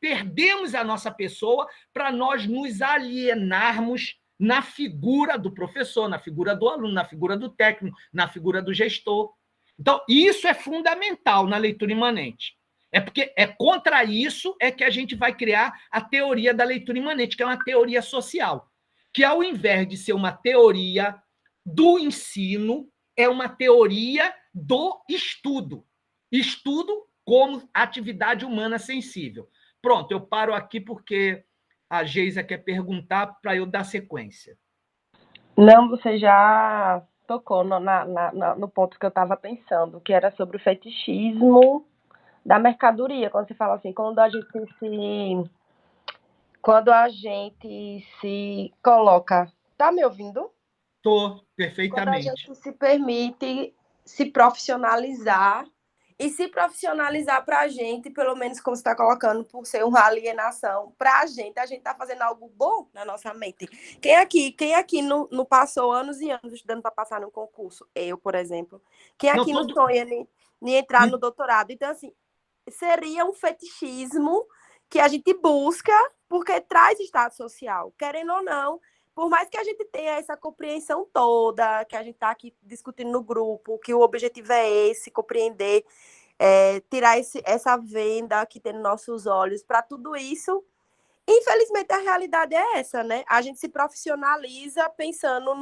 perdemos a nossa pessoa para nós nos alienarmos na figura do professor, na figura do aluno, na figura do técnico, na figura do gestor. Então, isso é fundamental na leitura imanente. É porque contra isso que a gente vai criar a teoria da leitura imanente, que é uma teoria social, que, ao invés de ser uma teoria do ensino, é uma teoria do estudo. Estudo como atividade humana sensível. Pronto, eu paro aqui porque a Geisa quer perguntar para eu dar sequência. Não, você já tocou no ponto que eu estava pensando, que era sobre o fetichismo da mercadoria. Quando você fala assim, quando a gente se coloca... Tá me ouvindo? Estou, perfeitamente. Quando a gente se permite se profissionalizar e se profissionalizar para a gente, pelo menos como você está colocando, por ser uma alienação, para a gente está fazendo algo bom na nossa mente. Quem aqui não passou anos e anos estudando para passar no concurso? Eu, por exemplo. Quem aqui não sonha em entrar no doutorado? Então, assim, seria um fetichismo que a gente busca porque traz status social, querendo ou não. Por mais que a gente tenha essa compreensão toda, que a gente está aqui discutindo no grupo, que o objetivo é esse, compreender, tirar essa venda que tem nos nossos olhos para tudo isso, infelizmente a realidade é essa, né? A gente se profissionaliza pensando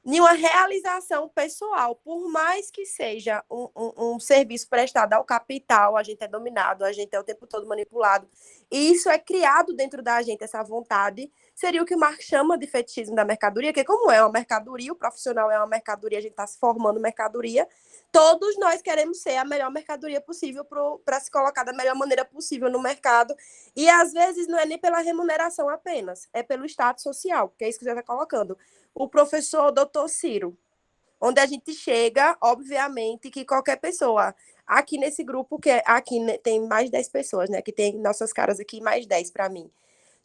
em uma realização pessoal, por mais que seja um serviço prestado ao capital, a gente é dominado, a gente é o tempo todo manipulado, e isso é criado dentro da gente, essa vontade, seria o que o Marx chama de fetichismo da mercadoria, que como é uma mercadoria, o profissional é uma mercadoria, a gente está se formando mercadoria, todos nós queremos ser a melhor mercadoria possível para se colocar da melhor maneira possível no mercado, e às vezes não é nem pela remuneração apenas, é pelo status social, que é isso que você está colocando. O professor Dr. Ciro, onde a gente chega, obviamente, que qualquer pessoa, aqui nesse grupo, que aqui tem mais 10 pessoas, né? Que tem nossas caras aqui, mais 10 para mim.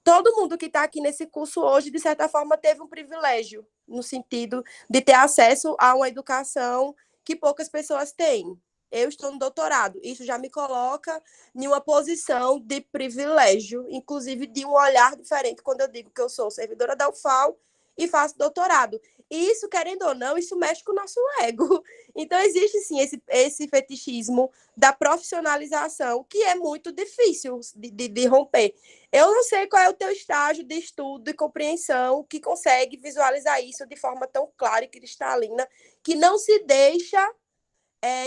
Todo mundo que está aqui nesse curso hoje, de certa forma, teve um privilégio, no sentido de ter acesso a uma educação que poucas pessoas têm. Eu estou no doutorado, isso já me coloca em uma posição de privilégio, inclusive de um olhar diferente quando eu digo que eu sou servidora da UFAL e faço doutorado. E isso, querendo ou não, isso mexe com o nosso ego. Então, existe, sim, esse fetichismo da profissionalização, que é muito difícil de romper. Eu não sei qual é o teu estágio de estudo e compreensão que consegue visualizar isso de forma tão clara e cristalina, que não se deixa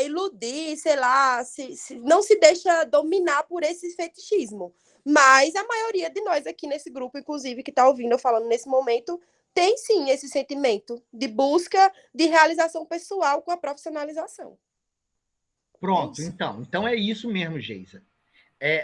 iludir, sei lá, não se deixa dominar por esse fetichismo. Mas a maioria de nós aqui nesse grupo, inclusive, que está ouvindo eu falando nesse momento, tem sim esse sentimento de busca de realização pessoal com a profissionalização. Pronto, então é isso mesmo, Geisa.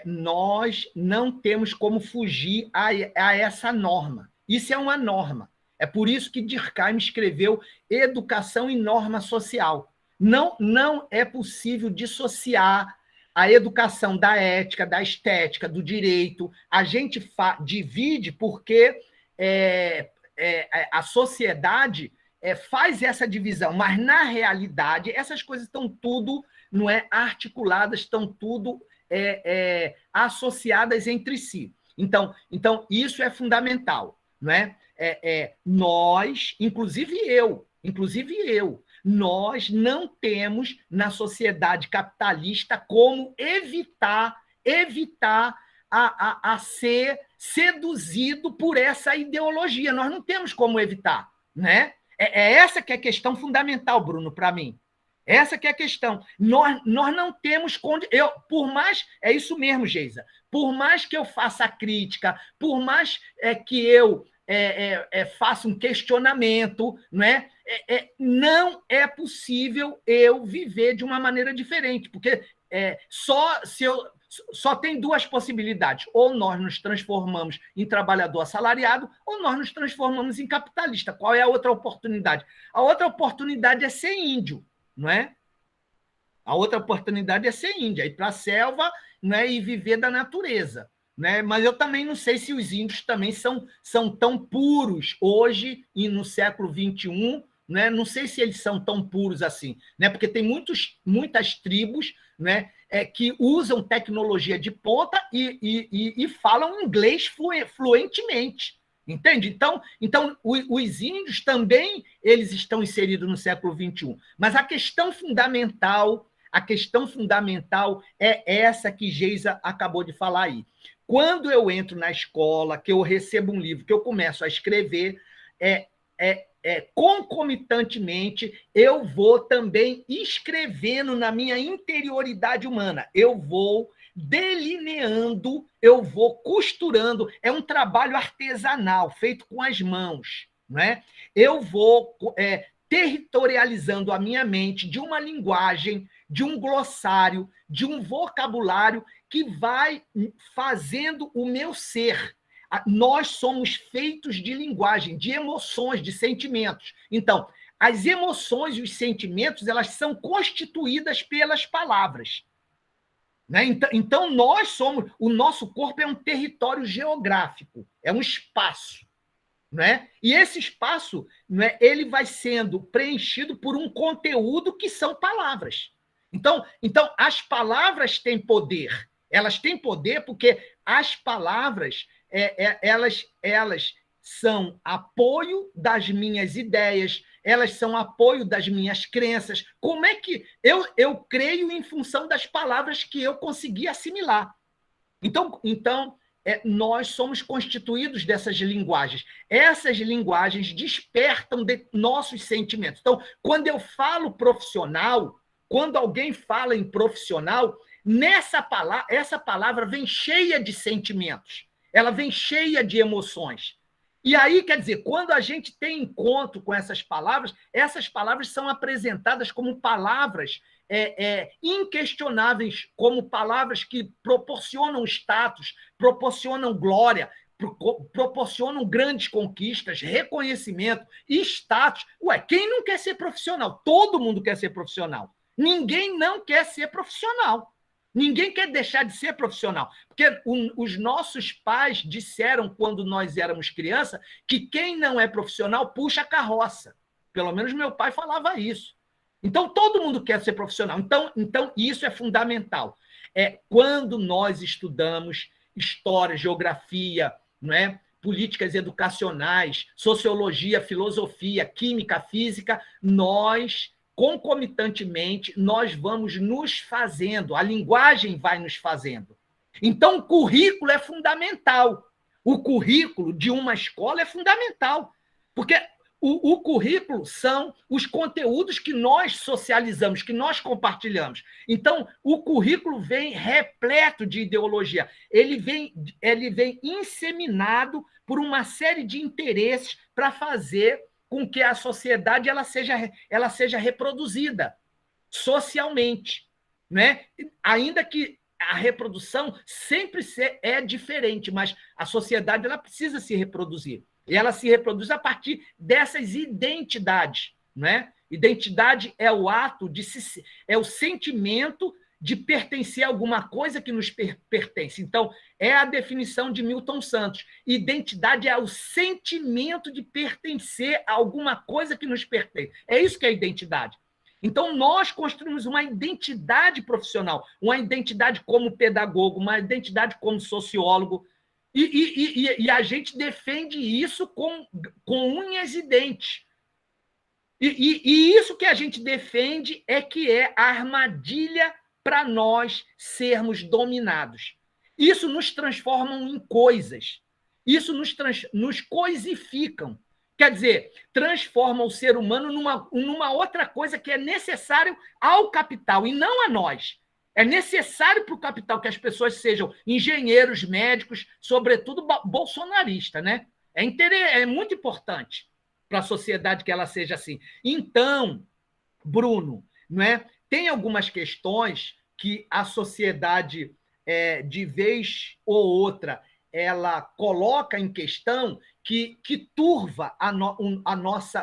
Nós não temos como fugir a essa norma. Isso é uma norma. É por isso que Durkheim escreveu Educação e Norma Social. Não é possível dissociar a educação da ética, da estética, do direito. A gente divide porque a sociedade faz essa divisão, mas, na realidade, essas coisas estão tudo articuladas, estão tudo associadas entre si. Então, isso é fundamental. Não é? Nós, inclusive eu, nós não temos, na sociedade capitalista, como evitar a ser seduzido por essa ideologia. Nós não temos como evitar, né? Essa que é a questão fundamental, Bruno, para mim. Essa que é a questão. Nós não temos por mais... É isso mesmo, Geisa. Por mais que eu faça a crítica, por mais que eu faça um questionamento, não é? Não é possível eu viver de uma maneira diferente, porque só tem duas possibilidades. Ou nós nos transformamos em trabalhador assalariado, ou nós nos transformamos em capitalista. Qual é a outra oportunidade? A outra oportunidade é ser índio, não é? A outra oportunidade é ser índio, ir para a selva, né, e viver da natureza. Né? Mas eu também não sei se os índios também são tão puros hoje e no século XXI, né? Não sei se eles são tão puros assim, né? Porque tem muitas tribos, né, que usam tecnologia de ponta e falam inglês fluentemente, entende? Então os índios também eles estão inseridos no século XXI, mas a questão fundamental é essa que Geisa acabou de falar aí. Quando eu entro na escola, que eu recebo um livro, que eu começo a escrever, concomitantemente, eu vou também escrevendo na minha interioridade humana. Eu vou delineando, eu vou costurando. É um trabalho artesanal, feito com as mãos. Né? Eu vou territorializando a minha mente de uma linguagem, de um glossário, de um vocabulário que vai fazendo o meu ser. Nós somos feitos de linguagem, de emoções, de sentimentos. Então, as emoções e os sentimentos, elas são constituídas pelas palavras. Né? Então, o nosso corpo é um território geográfico, é um espaço. Né? E esse espaço, né, ele vai sendo preenchido por um conteúdo que são palavras. Então, as têm poder. Elas têm poder porque as palavras elas são apoio das minhas ideias, elas são apoio das minhas crenças. Como é que eu creio em função das palavras que eu consegui assimilar? Então nós somos constituídos dessas linguagens. Essas linguagens despertam nossos sentimentos. Então, quando eu falo profissional, quando alguém fala em profissional, essa palavra vem cheia de sentimentos, ela vem cheia de emoções. E aí, quer dizer, quando a gente tem encontro com essas palavras são apresentadas como palavras inquestionáveis, como palavras que proporcionam status, proporcionam glória, proporcionam grandes conquistas, reconhecimento e status. Quem não quer ser profissional? Todo mundo quer ser profissional. Ninguém não quer ser profissional. Ninguém quer deixar de ser profissional. Porque os nossos pais disseram, quando nós éramos criança, que quem não é profissional puxa a carroça. Pelo menos meu pai falava isso. Então, todo mundo quer ser profissional. Então isso é fundamental. Quando nós estudamos história, geografia, não é? Políticas educacionais, sociologia, filosofia, química, física, concomitantemente, nós vamos nos fazendo, a linguagem vai nos fazendo. Então, o currículo é fundamental. O currículo de uma escola é fundamental, porque o currículo são os conteúdos que nós socializamos, que nós compartilhamos. Então, o currículo vem repleto de ideologia. Ele vem inseminado por uma série de interesses para fazer com que a sociedade ela seja reproduzida socialmente. Né? Ainda que a reprodução sempre é diferente, mas a sociedade ela precisa se reproduzir. E ela se reproduz a partir dessas identidades. Né? Identidade é o ato é o sentimento de pertencer a alguma coisa que nos pertence. Então, é a definição de Milton Santos. Identidade é o sentimento de pertencer a alguma coisa que nos pertence. É isso que é identidade. Então, nós construímos uma identidade profissional, uma identidade como pedagogo, uma identidade como sociólogo, e a gente defende isso com unhas e dentes. E isso que a gente defende que é a armadilha para nós sermos dominados. Isso nos transforma em coisas. Isso nos coisificam. Quer dizer, transforma o ser humano numa outra coisa que é necessário ao capital e não a nós. É necessário para o capital que as pessoas sejam engenheiros, médicos, sobretudo bolsonaristas, né? É muito importante para a sociedade que ela seja assim. Então, Bruno, não é? Tem algumas questões que a sociedade, de vez ou outra, ela coloca em questão que turva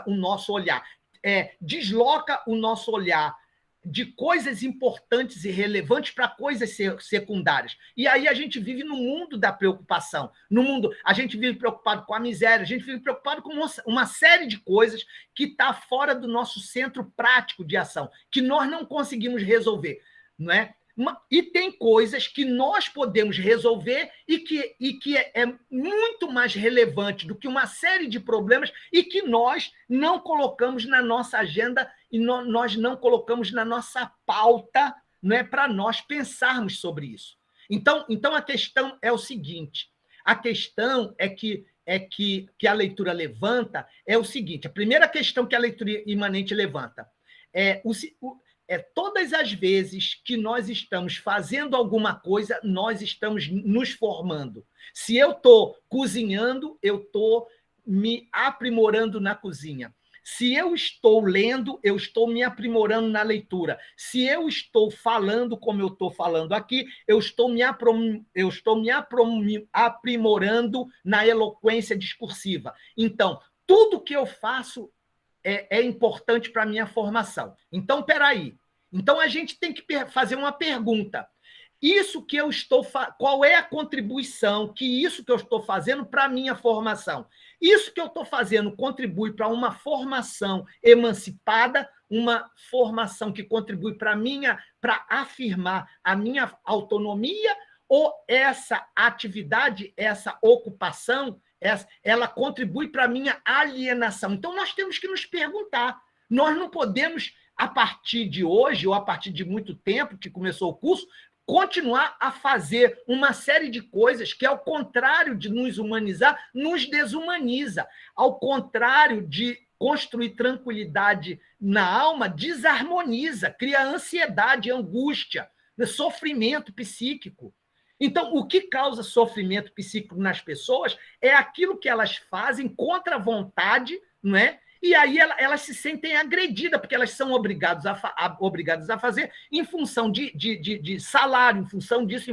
o nosso olhar, desloca o nosso olhar de coisas importantes e relevantes para coisas secundárias. E aí a gente vive no mundo da preocupação. A gente vive preocupado com a miséria, a gente vive preocupado com uma série de coisas que está fora do nosso centro prático de ação, que nós não conseguimos resolver. Não é? E tem coisas que nós podemos resolver e que é muito mais relevante do que uma série de problemas e que nós não colocamos na nossa agenda e nós não colocamos na nossa pauta, não é, para nós pensarmos sobre isso. Então, a questão é o seguinte, a questão que a leitura levanta é o seguinte, a primeira questão que a leitura imanente levanta todas as vezes que nós estamos fazendo alguma coisa, nós estamos nos formando. Se eu estou cozinhando, eu estou me aprimorando na cozinha. Se eu estou lendo, eu estou me aprimorando na leitura. Se eu estou falando como eu estou falando aqui, eu estou me aprimorando na eloquência discursiva. Então, tudo que eu faço é importante para a minha formação. Então, peraí. Então, a gente tem que fazer uma pergunta. Isso que eu estou qual é a contribuição que isso que eu estou fazendo para a minha formação? Isso que eu estou fazendo contribui para uma formação emancipada, uma formação que contribui para afirmar a minha autonomia, ou essa atividade, essa ocupação, ela contribui para a minha alienação? Então, nós temos que nos perguntar. Nós não podemos, a partir de hoje, ou a partir de muito tempo que começou o curso, continuar a fazer uma série de coisas que, ao contrário de nos humanizar, nos desumaniza. Ao contrário de construir tranquilidade na alma, desarmoniza, cria ansiedade, angústia, sofrimento psíquico. Então, o que causa sofrimento psíquico nas pessoas é aquilo que elas fazem contra a vontade, não é? E aí elas se sentem agredidas, porque elas são obrigadas a fazer em função de salário, em função disso,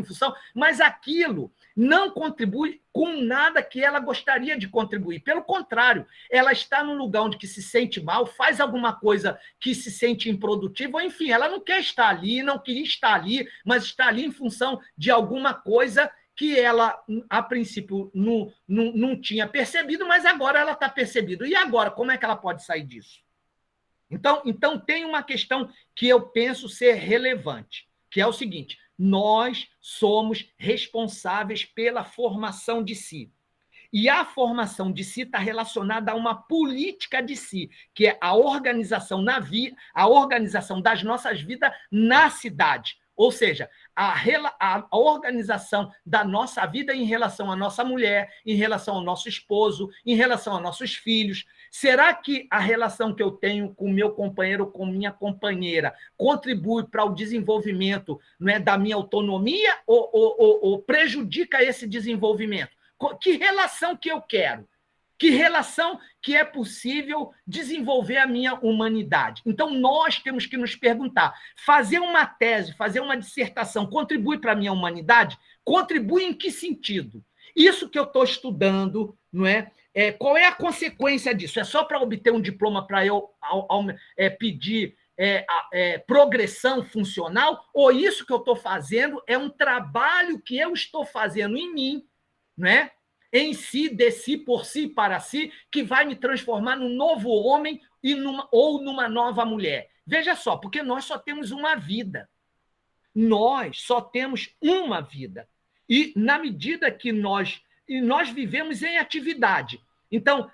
mas aquilo não contribui com nada que ela gostaria de contribuir. Pelo contrário, ela está num lugar onde que se sente mal, faz alguma coisa que se sente improdutiva, ou, enfim, ela não quer estar ali, não queria estar ali, mas está ali em função de alguma coisa que ela, a princípio, não tinha percebido, mas agora ela está percebendo. E agora, como é que ela pode sair disso? Então, tem uma questão que eu penso ser relevante, que é o seguinte: nós somos responsáveis pela formação de si. E a formação de si está relacionada a uma política de si, que é a organização a organização das nossas vidas na cidade. Ou seja, a organização da nossa vida em relação à nossa mulher, em relação ao nosso esposo, em relação aos nossos filhos. Será que a relação que eu tenho com meu companheiro ou com minha companheira contribui para o desenvolvimento, não é, da minha autonomia, ou prejudica esse desenvolvimento? Que relação que eu quero? Que relação que é possível desenvolver a minha humanidade? Então, nós temos que nos perguntar: fazer uma tese, fazer uma dissertação, contribui para a minha humanidade? Contribui em que sentido? Isso que eu estou estudando, não é? Qual é a consequência disso? É só para obter um diploma para eu pedir progressão funcional? Ou isso que eu estou fazendo é um trabalho que eu estou fazendo em mim, não é? Em si, de si, por si, para si, que vai me transformar num novo homem ou numa nova mulher. Veja só, porque nós só temos uma vida. Nós só temos uma vida. E, na medida que nós vivemos em atividade. Então,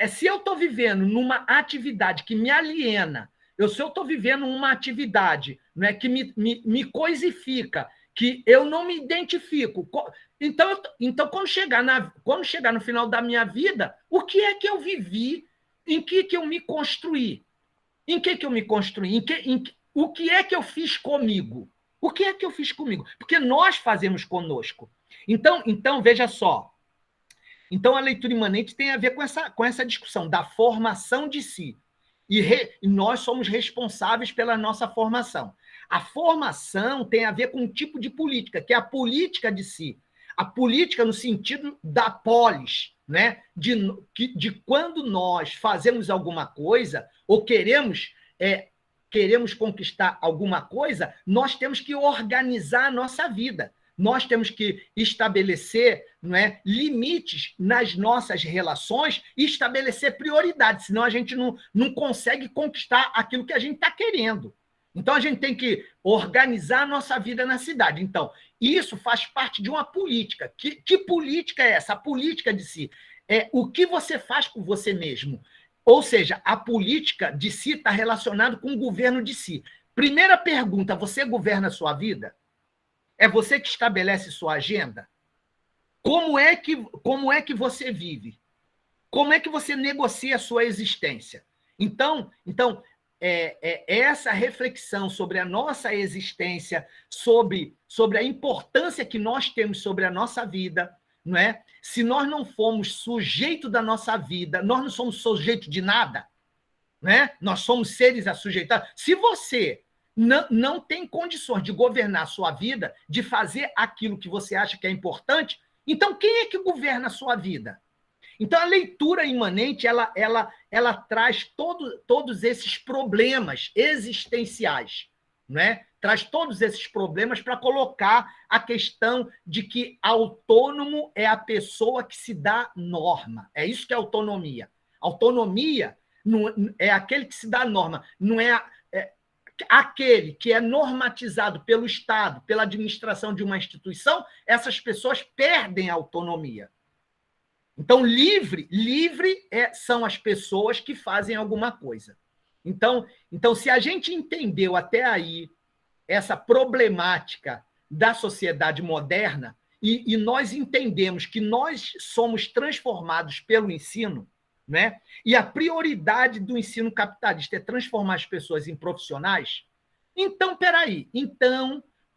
se eu estou vivendo numa atividade que me aliena, se eu estou vivendo uma atividade, não é, que me coisifica, que eu não me identifico. Então quando chegar no final da minha vida, o que é que eu vivi? Em que eu me construí? Em que eu me construí? O que é que eu fiz comigo? O que é que eu fiz comigo? Porque nós fazemos conosco. Então veja só. Então, a leitura imanente tem a ver com essa discussão da formação de si. E nós somos responsáveis pela nossa formação. A formação tem a ver com um tipo de política, que é a política de si. A política no sentido da polis, né? De quando nós fazemos alguma coisa ou queremos conquistar alguma coisa, nós temos que organizar a nossa vida. Nós temos que estabelecer, não é, limites nas nossas relações e estabelecer prioridades, senão a gente não consegue conquistar aquilo que a gente está querendo. Então, a gente tem que organizar a nossa vida na cidade. Então, isso faz parte de uma política. Que política é essa? A política de si. É o que você faz com você mesmo. Ou seja, a política de si está relacionada com o governo de si. Primeira pergunta: você governa a sua vida? É você que estabelece sua agenda? Como é que você vive? Como é que você negocia a sua existência? Então essa reflexão sobre a nossa existência, sobre a importância que nós temos sobre a nossa vida, não é? Se nós não formos sujeito da nossa vida, nós não somos sujeito de nada, né? Nós somos seres assujeitados. Se você não tem condições de governar a sua vida, de fazer aquilo que você acha que é importante, então quem é que governa a sua vida? Então, a leitura imanente, ela traz todos esses problemas existenciais, né? Traz todos esses problemas para colocar a questão de que autônomo é a pessoa que se dá norma. É isso que é autonomia. Autonomia não é aquele que se dá norma, não é aquele que é normatizado pelo Estado, pela administração de uma instituição. Essas pessoas perdem a autonomia. Então, livre são as pessoas que fazem alguma coisa. Então, se a gente entendeu até aí essa problemática da sociedade moderna e nós entendemos que nós somos transformados pelo ensino, né? E a prioridade do ensino capitalista é transformar as pessoas em profissionais, então, peraí,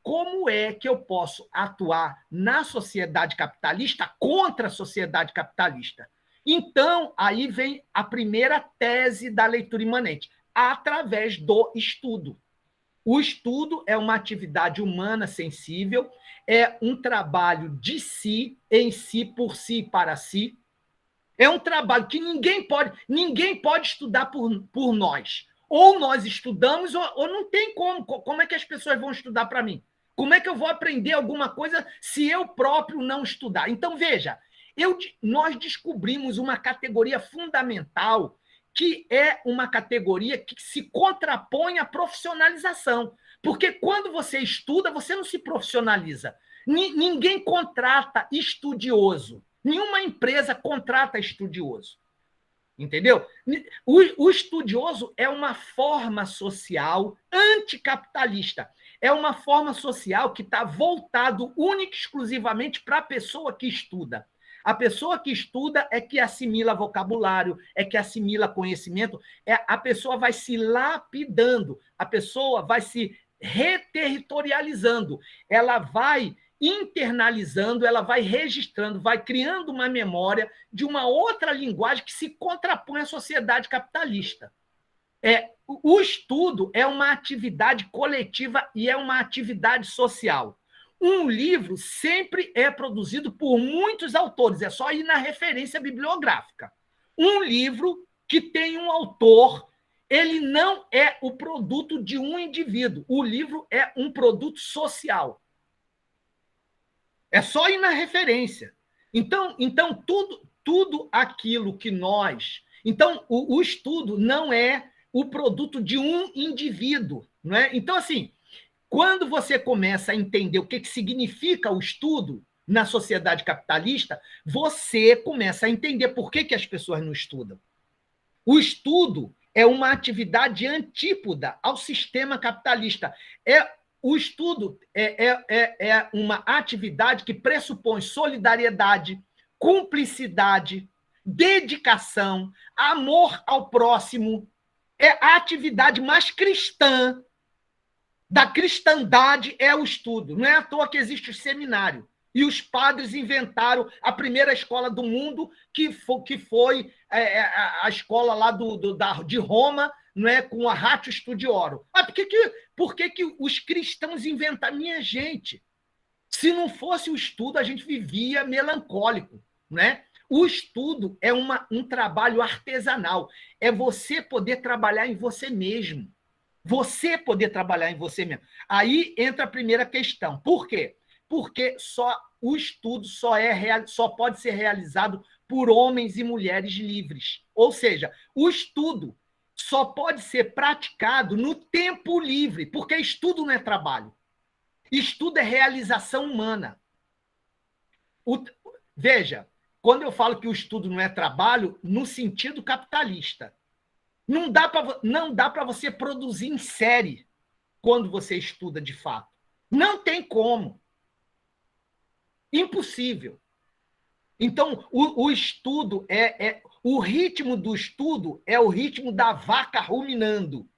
como é que eu posso atuar na sociedade capitalista contra a sociedade capitalista? Então, aí vem a primeira tese da leitura imanente, através do estudo. O estudo é uma atividade humana sensível, é um trabalho de si, em si, por si e para si. É um trabalho que ninguém pode estudar por nós. Ou nós estudamos, ou não tem como. Como é que as pessoas vão estudar para mim? Como é que eu vou aprender alguma coisa se eu próprio não estudar? Então, veja, nós descobrimos uma categoria fundamental, que é uma categoria que se contrapõe à profissionalização. Porque quando você estuda, você não se profissionaliza. Ninguém contrata estudioso. Nenhuma empresa contrata estudioso. Entendeu? O estudioso é uma forma social anticapitalista. É uma forma social que está voltado única e exclusivamente para a pessoa que estuda. A pessoa que estuda é que assimila vocabulário, é que assimila conhecimento, a pessoa vai se lapidando, a pessoa vai se reterritorializando, ela vai internalizando, ela vai registrando, vai criando uma memória de uma outra linguagem que se contrapõe à sociedade capitalista. O estudo é uma atividade coletiva e é uma atividade social. Um livro sempre é produzido por muitos autores, é só ir na referência bibliográfica. Um livro que tem um autor, ele não é o produto de um indivíduo, o livro é um produto social. É só ir na referência. Então tudo aquilo que nós... Então, o estudo não é o produto de um indivíduo. Não é? Então, assim, quando você começa a entender o que significa o estudo na sociedade capitalista, você começa a entender por que as pessoas não estudam. O estudo é uma atividade antípoda ao sistema capitalista. O estudo é uma atividade que pressupõe solidariedade, cumplicidade, dedicação, amor ao próximo. É a atividade mais cristã da cristandade, é o estudo. Não é à toa que existe o seminário. E os padres inventaram a primeira escola do mundo, que foi a escola lá de Roma, não é, com a Ratio Studiorum. Mas por que os cristãos inventaram? Minha gente, se não fosse o estudo, a gente vivia melancólico, né? O estudo é um trabalho artesanal, é você poder trabalhar em você mesmo. Você poder trabalhar em você mesmo. Aí entra a primeira questão. Por quê? Porque o estudo só pode ser realizado por homens e mulheres livres. Ou seja, o estudo só pode ser praticado no tempo livre, porque estudo não é trabalho. Estudo é realização humana. Veja, quando eu falo que o estudo não é trabalho, no sentido capitalista, não dá para você produzir em série quando você estuda de fato. Não tem como. Impossível. Então, o estudo o ritmo do estudo é o ritmo da vaca ruminando.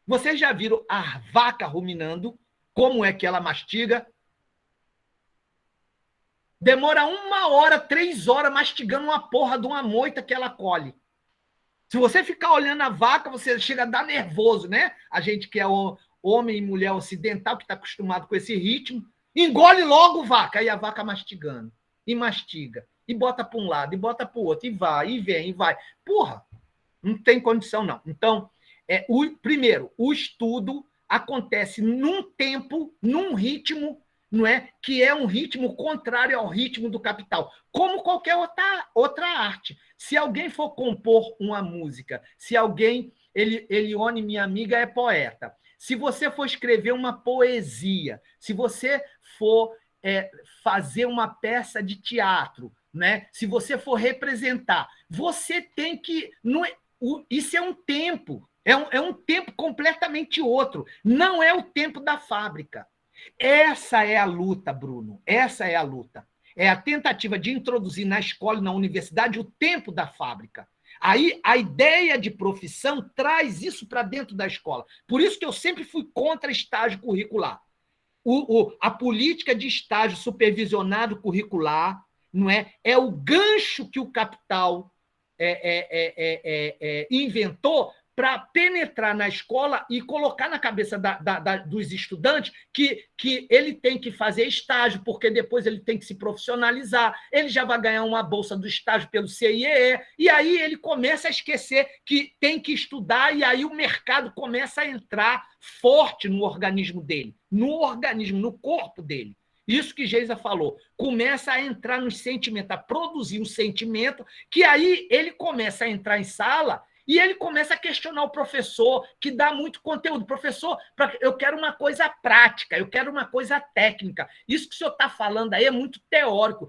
Vocês já viram a vaca ruminando? Como é que ela mastiga? Demora 1 hora, 3 horas mastigando uma porra de uma moita que ela colhe. Se você ficar olhando a vaca, você chega a dar nervoso, né? A gente que é homem e mulher ocidental, que está acostumado com esse ritmo, engole logo vaca. Aí a vaca mastigando. E mastiga. e bota para um lado, e bota para o outro, e vai, e vem, e vai. Porra, não tem condição, não. Então, primeiro, o estudo acontece num tempo, num ritmo, não é? Que é um ritmo contrário ao ritmo do capital, como qualquer outra arte. Se alguém for compor uma música, se alguém... Elione, minha amiga, é poeta. Se você for escrever uma poesia, se você for fazer uma peça de teatro, né? Se você for representar, você tem que... isso é um tempo, é um tempo completamente outro. Não é o tempo da fábrica. Essa é a luta, Bruno. Essa é a luta. É a tentativa de introduzir na escola e na universidade o tempo da fábrica. Aí a ideia de profissão traz isso para dentro da escola. Por isso que eu sempre fui contra estágio curricular. A política de estágio supervisionado curricular não é o gancho que o capital inventou para penetrar na escola e colocar na cabeça dos estudantes que ele tem que fazer estágio, porque depois ele tem que se profissionalizar, ele já vai ganhar uma bolsa do estágio pelo CIEE, e aí ele começa a esquecer que tem que estudar, e aí o mercado começa a entrar forte no organismo dele, no corpo dele. Isso que Geisa falou, começa a entrar nos sentimentos, a produzir um sentimento, que aí ele começa a entrar em sala e ele começa a questionar o professor, que dá muito conteúdo. Professor, eu quero uma coisa prática, eu quero uma coisa técnica. Isso que o senhor está falando aí é muito teórico.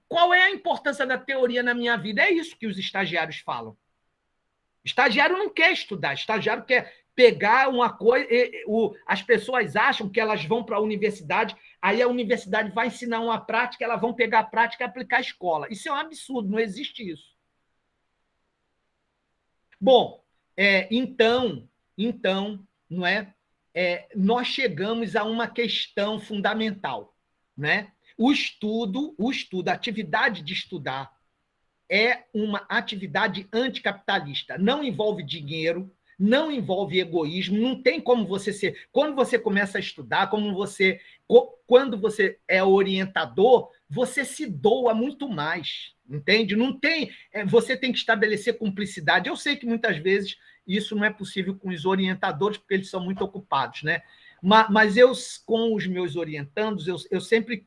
Qual é a importância da teoria na minha vida? É isso que os estagiários falam. Estagiário não quer estudar, estagiário quer pegar uma coisa... As pessoas acham que elas vão para a universidade, aí a universidade vai ensinar uma prática, elas vão pegar a prática e aplicar à escola. Isso é um absurdo, não existe isso. Bom, então, não é? Nós chegamos a uma questão fundamental, né? O estudo, a atividade de estudar é uma atividade anticapitalista. Não envolve dinheiro, não envolve egoísmo, não tem como você ser... Quando você começa a estudar, quando você é orientador, você se doa muito mais, entende? Não tem... Você tem que estabelecer cumplicidade. Eu sei que muitas vezes isso não é possível com os orientadores, porque eles são muito ocupados, né? Mas eu, com os meus orientandos, eu sempre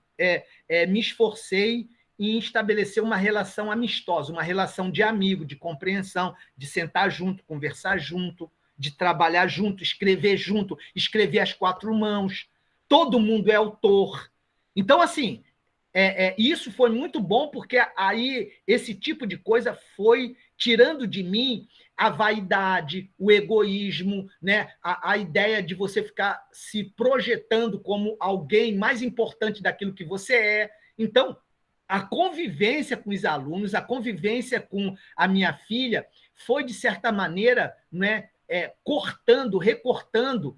me esforcei em estabelecer uma relação amistosa, uma relação de amigo, de compreensão, de sentar junto, conversar junto, de trabalhar junto, escrever às quatro mãos. Todo mundo é autor. Então, assim, isso foi muito bom, porque aí esse tipo de coisa foi tirando de mim a vaidade, o egoísmo, né? A ideia de você ficar se projetando como alguém mais importante daquilo que você é. Então, a convivência com os alunos, a convivência com a minha filha foi, de certa maneira, né, recortando,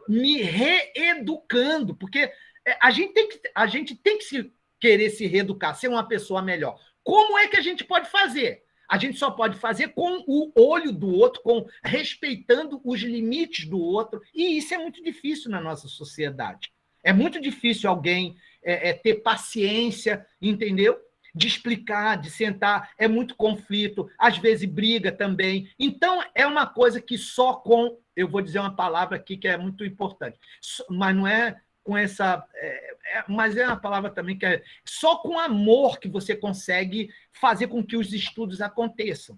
me reeducando, porque a gente tem que querer se reeducar, ser uma pessoa melhor. Como é que a gente pode fazer? A gente só pode fazer com o olho do outro, respeitando os limites do outro, e isso é muito difícil na nossa sociedade. É muito difícil alguém ter paciência, entendeu? De explicar, de sentar, é muito conflito, às vezes briga também. Então, é uma coisa que só com... Eu vou dizer uma palavra aqui que é muito importante, mas não é com essa... mas é uma palavra também que é só com amor que você consegue fazer com que os estudos aconteçam.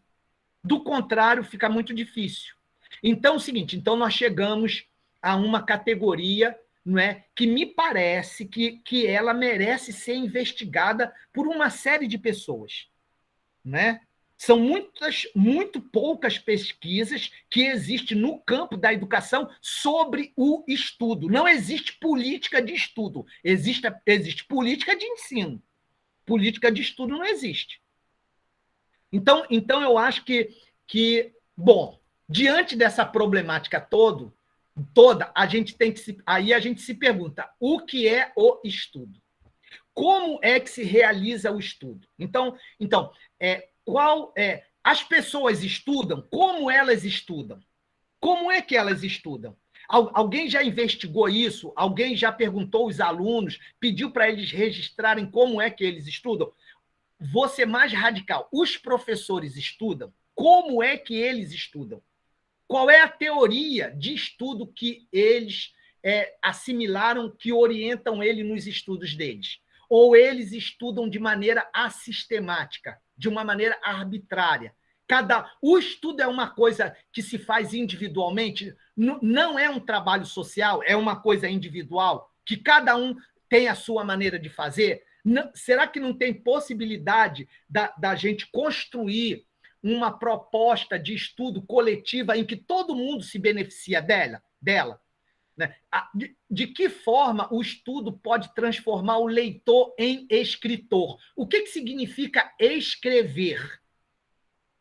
Do contrário, fica muito difícil. Então, é o seguinte, então nós chegamos a uma categoria, não é, que me parece que ela merece ser investigada por uma série de pessoas, né? São muito poucas pesquisas que existem no campo da educação sobre o estudo. Não existe política de estudo, existe política de ensino. Política de estudo não existe. Então eu acho que bom, diante dessa problemática toda, a gente se pergunta, o que é o estudo? Como é que se realiza o estudo? Então as pessoas estudam? Como elas estudam? Como é que elas estudam? Alguém já investigou isso? Alguém já perguntou aos alunos, pediu para eles registrarem como é que eles estudam? vou ser mais radical. Os professores estudam? Como é que eles estudam? Qual é a teoria de estudo que eles assimilaram, que orientam ele nos estudos deles? Ou eles estudam de maneira assistemática, de uma maneira arbitrária? O estudo é uma coisa que se faz individualmente, não é um trabalho social, é uma coisa individual, que cada um tem a sua maneira de fazer. Será que não tem possibilidade da gente construir uma proposta de estudo coletiva em que todo mundo se beneficia dela? Né? De que forma o estudo pode transformar o leitor em escritor? O que significa escrever?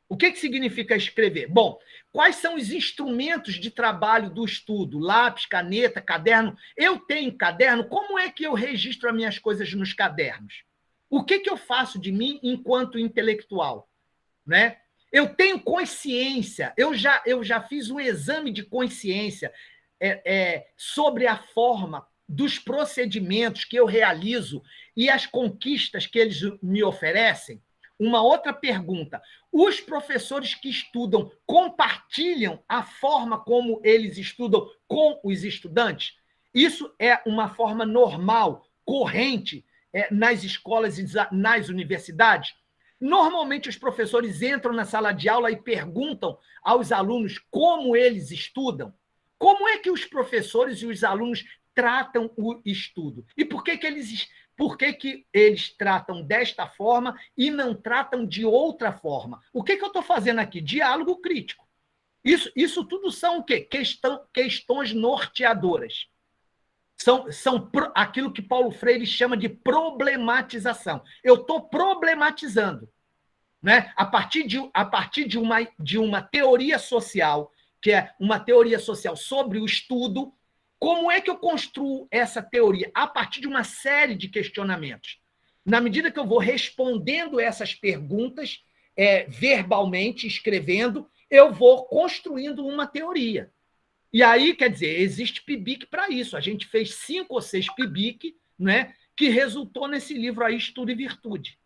O que significa escrever? Bom, quais são os instrumentos de trabalho do estudo? Lápis, caneta, caderno. Eu tenho caderno, como é que eu registro as minhas coisas nos cadernos? O que eu faço de mim enquanto intelectual? Né? Eu tenho consciência, eu já fiz um exame de consciência sobre a forma dos procedimentos que eu realizo e as conquistas que eles me oferecem. Uma outra pergunta: os professores que estudam compartilham a forma como eles estudam com os estudantes? Isso é uma forma normal, corrente, nas escolas e nas universidades? Normalmente, os professores entram na sala de aula e perguntam aos alunos como eles estudam. Como é que os professores e os alunos tratam o estudo? E por que eles tratam desta forma e não tratam de outra forma? O que eu estou fazendo aqui? Diálogo crítico. Isso tudo são o quê? Questões norteadoras. São aquilo que Paulo Freire chama de problematização. Eu estou problematizando, né? A partir de uma teoria social, que é uma teoria social sobre o estudo. Como é que eu construo essa teoria? A partir de uma série de questionamentos. Na medida que eu vou respondendo essas perguntas verbalmente, escrevendo, eu vou construindo uma teoria. E aí, quer dizer, existe PIBIC para isso. A gente fez 5 ou 6 PIBIC, né, que resultou nesse livro aí, Estudo e Virtude.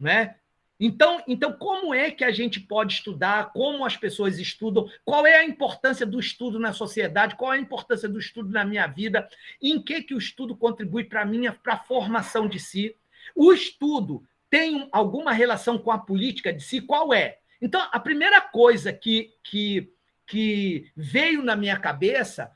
Né? Então, como é que a gente pode estudar? Como as pessoas estudam? Qual é a importância do estudo na sociedade? Qual é a importância do estudo na minha vida? Em que o estudo contribui para a formação de si? O estudo tem alguma relação com a política de si? Qual é? Então, a primeira coisa que veio na minha cabeça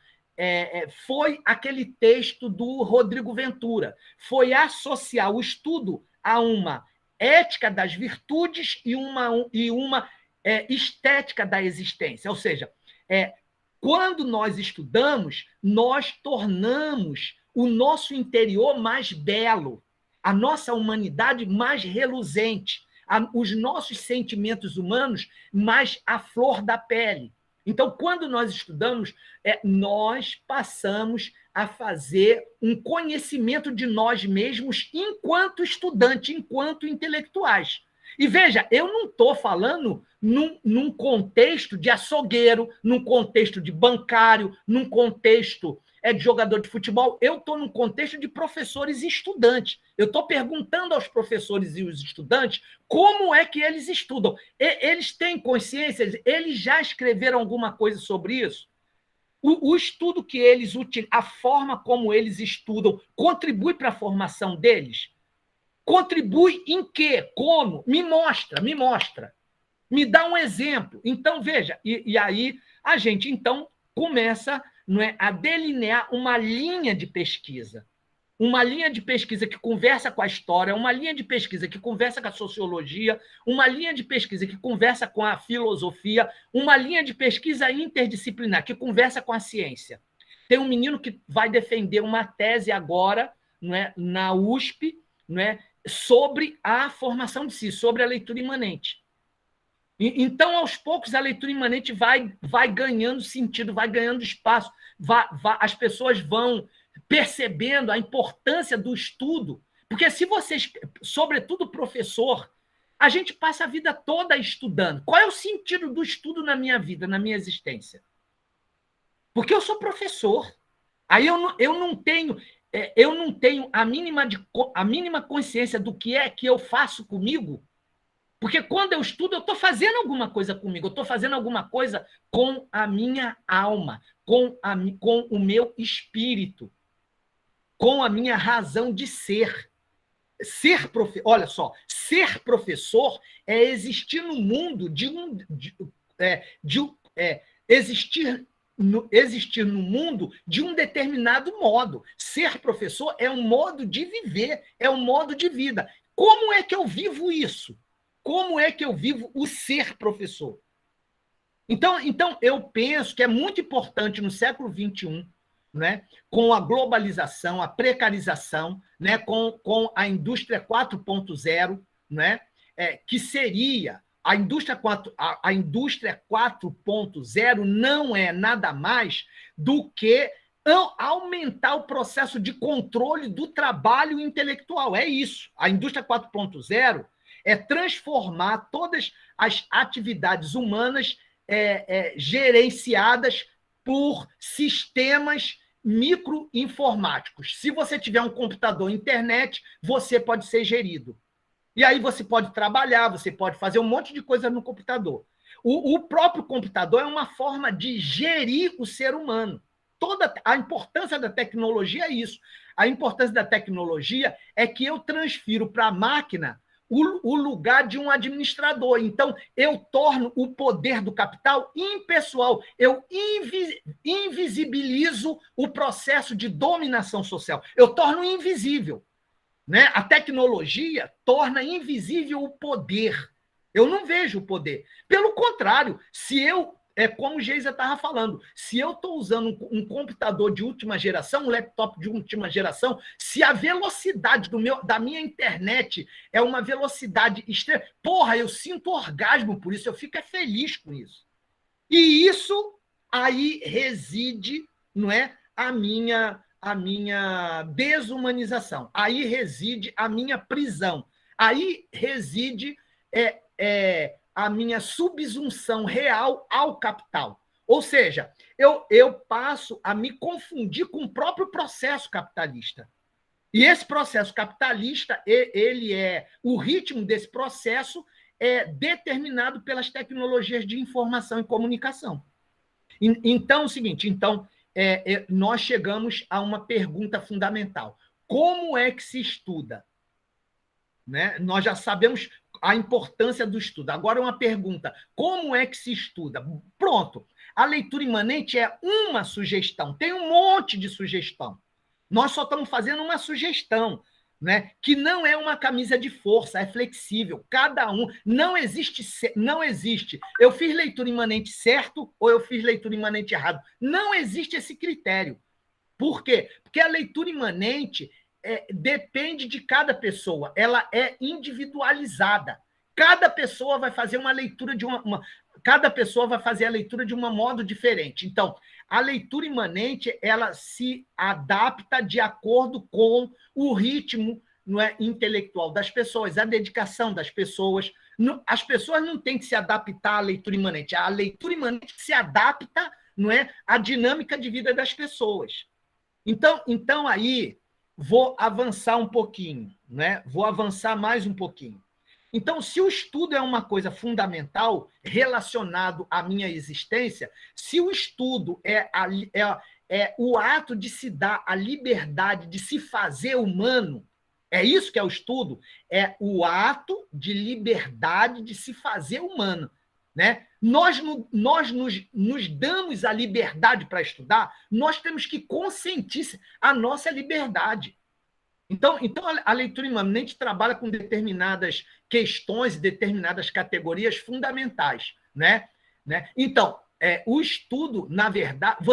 foi aquele texto do Rodrigo Ventura. Foi associar o estudo a uma ética das virtudes e uma estética da existência. Ou seja, quando nós estudamos, nós tornamos o nosso interior mais belo, a nossa humanidade mais reluzente, os nossos sentimentos humanos mais à flor da pele. Então, quando nós estudamos, nós passamos a fazer um conhecimento de nós mesmos enquanto estudante, enquanto intelectuais. E veja, eu não estou falando num contexto de açougueiro, num contexto de bancário, num contexto de jogador de futebol. Eu estou num contexto de professores e estudantes. Eu estou perguntando aos professores e os estudantes como é que eles estudam. Eles têm consciência? Eles já escreveram alguma coisa sobre isso? O estudo que eles utilizam, a forma como eles estudam, contribui para a formação deles? Contribui em quê? Como? Me mostra. Me dá um exemplo. Então, veja, e aí a gente, então, começa a delinear uma linha de pesquisa. Uma linha de pesquisa que conversa com a história, uma linha de pesquisa que conversa com a sociologia, uma linha de pesquisa que conversa com a filosofia, uma linha de pesquisa interdisciplinar que conversa com a ciência. Tem um menino que vai defender uma tese agora, na USP, sobre a formação de si, sobre a leitura imanente. Então, aos poucos, a leitura imanente vai ganhando sentido, vai ganhando espaço, as pessoas vão percebendo a importância do estudo, porque se vocês, sobretudo professor, a gente passa a vida toda estudando. Qual é o sentido do estudo na minha vida, na minha existência? Porque eu sou professor. Aí eu não tenho... eu não tenho a mínima consciência do que é que eu faço comigo, porque quando eu estudo, eu estou fazendo alguma coisa comigo, eu estou fazendo alguma coisa com a minha alma, com o meu espírito, com a minha razão de ser. Olha só, ser professor é existir no mundo existir no mundo de um determinado modo. Ser professor é um modo de viver, é um modo de vida. Como é que eu vivo isso? Como é que eu vivo o ser professor? Então eu penso que é muito importante no século XXI, né, com a globalização, a precarização, né, com a indústria 4.0, né, que seria a indústria 4.0 não é nada mais do que aumentar o processo de controle do trabalho intelectual. É isso. A indústria 4.0 é transformar todas as atividades humanas gerenciadas por sistemas microinformáticos. Se você tiver um computador, internet, você pode ser gerido. E aí você pode trabalhar, você pode fazer um monte de coisa no computador. O próprio computador é uma forma de gerir o ser humano. Toda a importância da tecnologia é isso. A importância da tecnologia é que eu transfiro para a máquina o lugar de um administrador. Então, eu torno o poder do capital impessoal. Eu invisibilizo o processo de dominação social. Eu torno invisível. Né? A tecnologia torna invisível o poder. Eu não vejo o poder. Pelo contrário, como o Geisa estava falando, se eu estou usando um computador de última geração, um laptop de última geração, se a velocidade da minha internet é uma velocidade extrema, eu sinto orgasmo por isso, eu fico feliz com isso. E isso aí reside, não é, a minha desumanização, aí reside a minha prisão, aí reside a minha subsunção real ao capital. Ou seja, eu passo a me confundir com o próprio processo capitalista. E esse processo capitalista, o ritmo desse processo é determinado pelas tecnologias de informação e comunicação. Então, é o seguinte, nós chegamos a uma pergunta fundamental. Como é que se estuda? Né? Nós já sabemos a importância do estudo. Agora, uma pergunta: como é que se estuda? Pronto. A leitura imanente é uma sugestão. Tem um monte de sugestão. Nós só estamos fazendo uma sugestão, né? Que não é uma camisa de força, é flexível. Cada um. Não existe. Eu fiz leitura imanente certo ou eu fiz leitura imanente errado. Não existe esse critério. Por quê? Porque a leitura imanente depende de cada pessoa, ela é individualizada. Cada pessoa vai fazer uma leitura cada pessoa vai fazer a leitura de um modo diferente. Então, a leitura imanente, ela se adapta de acordo com o ritmo, não é, intelectual das pessoas, a dedicação das pessoas. As pessoas não têm que se adaptar à leitura imanente. A leitura imanente se adapta, não é, à dinâmica de vida das pessoas. Então aí vou avançar um pouquinho, né? Vou avançar mais um pouquinho. Então, se o estudo é uma coisa fundamental relacionado à minha existência, se o estudo é o ato de se dar a liberdade de se fazer humano, é isso que é o estudo, é o ato de liberdade de se fazer humano. Né? Nós nos damos a liberdade para estudar, nós temos que consentir a nossa liberdade. Então a leitura imanente trabalha com determinadas questões e determinadas categorias fundamentais. Né? Então, o estudo, na verdade...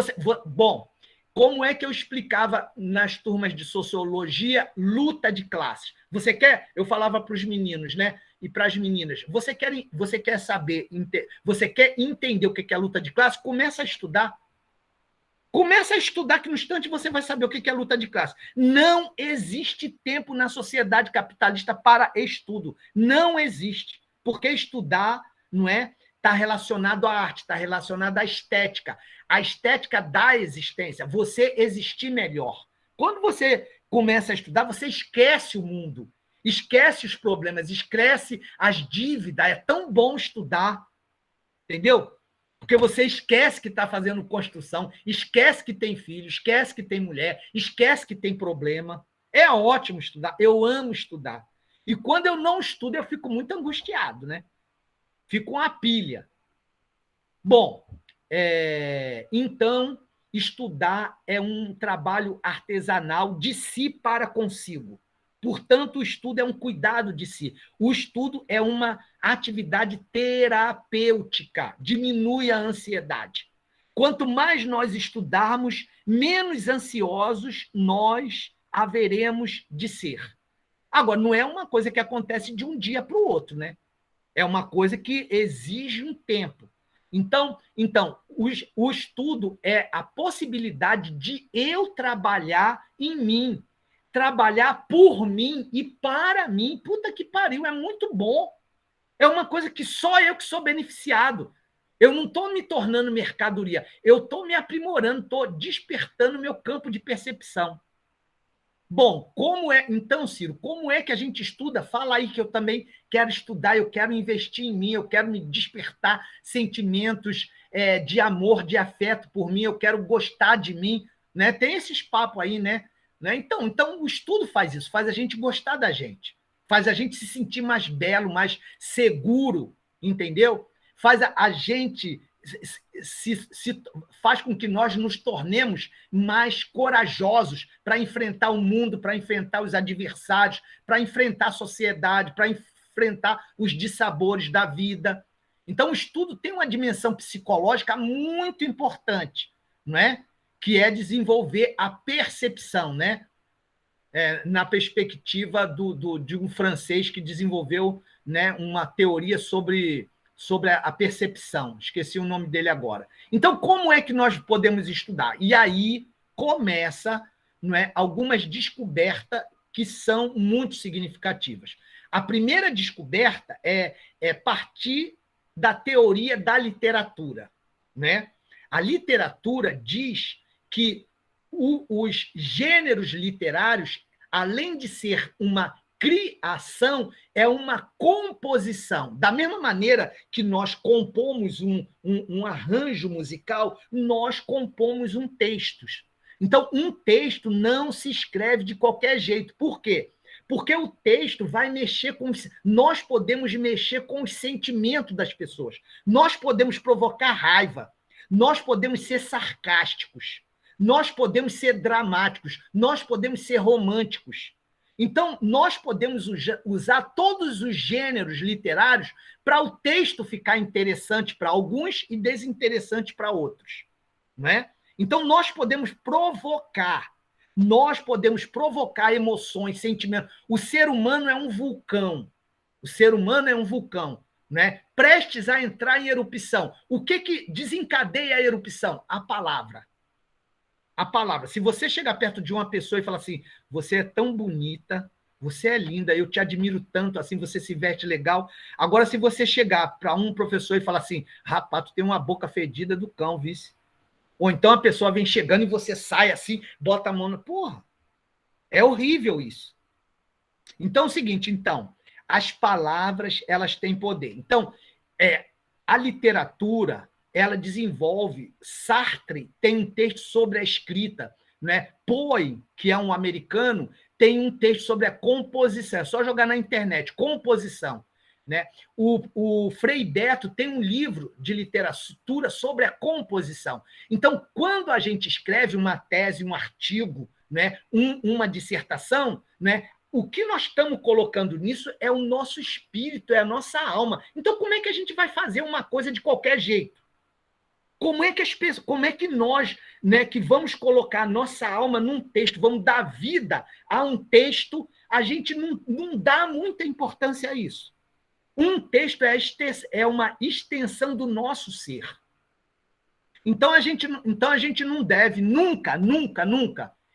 Bom, como é que eu explicava nas turmas de sociologia luta de classes? Eu falava para os meninos, né? E para as meninas, você quer saber, você quer entender o que é luta de classe? Começa a estudar. Começa a estudar, que no instante você vai saber o que é luta de classe. Não existe tempo na sociedade capitalista para estudo. Não existe. Porque estudar, não é? Está relacionado à arte, está relacionado à estética. A estética da existência. Você existir melhor. Quando você começa a estudar, você esquece o mundo, esquece os problemas, esquece as dívidas. É tão bom estudar, entendeu? Porque você esquece que está fazendo construção, esquece que tem filho, esquece que tem mulher, esquece que tem problema. É ótimo estudar, eu amo estudar. E quando eu não estudo, eu fico muito angustiado, né? Fico uma pilha. Bom, então, estudar é um trabalho artesanal de si para consigo. Portanto, o estudo é um cuidado de si. O estudo é uma atividade terapêutica, diminui a ansiedade. Quanto mais nós estudarmos, menos ansiosos nós haveremos de ser. Agora, não é uma coisa que acontece de um dia para o outro, né? É uma coisa que exige um tempo. Então o estudo é a possibilidade de eu trabalhar em mim, trabalhar por mim e para mim. Puta que pariu, é muito bom. É uma coisa que só eu que sou beneficiado. Eu não estou me tornando mercadoria, eu estou me aprimorando, estou despertando meu campo de percepção. Bom, então, Ciro, como é que a gente estuda? Fala aí que eu também quero estudar, eu quero investir em mim, eu quero me despertar sentimentos de amor, de afeto por mim, eu quero gostar de mim, né? Tem esses papos aí, né? Então, o estudo faz isso, faz a gente gostar da gente, faz a gente se sentir mais belo, mais seguro, entendeu? Faz a gente faz com que nós nos tornemos mais corajosos para enfrentar o mundo, para enfrentar os adversários, para enfrentar a sociedade, para enfrentar os dissabores da vida. Então, o estudo tem uma dimensão psicológica muito importante, não é? Que é desenvolver a percepção, né? Na perspectiva de um francês que desenvolveu, né, uma teoria sobre a percepção. Esqueci o nome dele agora. Então, como é que nós podemos estudar? E aí começa, não é, algumas descobertas que são muito significativas. A primeira descoberta é partir da teoria da literatura, né? A literatura diz que os gêneros literários, além de ser uma criação, é uma composição. Da mesma maneira que nós compomos um arranjo musical, nós compomos um texto. Então, um texto não se escreve de qualquer jeito. Por quê? Porque o texto vai mexer com... Nós podemos mexer com os sentimentos das pessoas. Nós podemos provocar raiva. Nós podemos ser sarcásticos. Nós podemos ser dramáticos. Nós podemos ser românticos. Então, nós podemos usar todos os gêneros literários para o texto ficar interessante para alguns e desinteressante para outros, não é? Então, nós podemos provocar emoções, sentimentos. O ser humano é um vulcão. O ser humano é um vulcão, né? Prestes a entrar em erupção. O que desencadeia a erupção? A palavra. A palavra. Se você chegar perto de uma pessoa e falar assim, você é tão bonita, você é linda, eu te admiro tanto, assim, você se veste legal. Agora, se você chegar para um professor e falar assim, rapaz, tu tem uma boca fedida do cão, vice. Ou então a pessoa vem chegando e você sai assim, bota a mão na... Porra, é horrível isso. Então, é o seguinte, as palavras, elas têm poder. Então, a literatura... ela desenvolve... Sartre tem um texto sobre a escrita, né? Poe, que é um americano, tem um texto sobre a composição. É só jogar na internet, composição, né? O Frei Beto tem um livro de literatura sobre a composição. Então, quando a gente escreve uma tese, um artigo, né? Uma dissertação, né? O que nós estamos colocando nisso é o nosso espírito, é a nossa alma. Então, como é que a gente vai fazer uma coisa de qualquer jeito? Como é que nós, né, que vamos colocar a nossa alma num texto, vamos dar vida a um texto, a gente não dá muita importância a isso. Um texto é uma extensão do nosso ser. Então a gente não deve nunca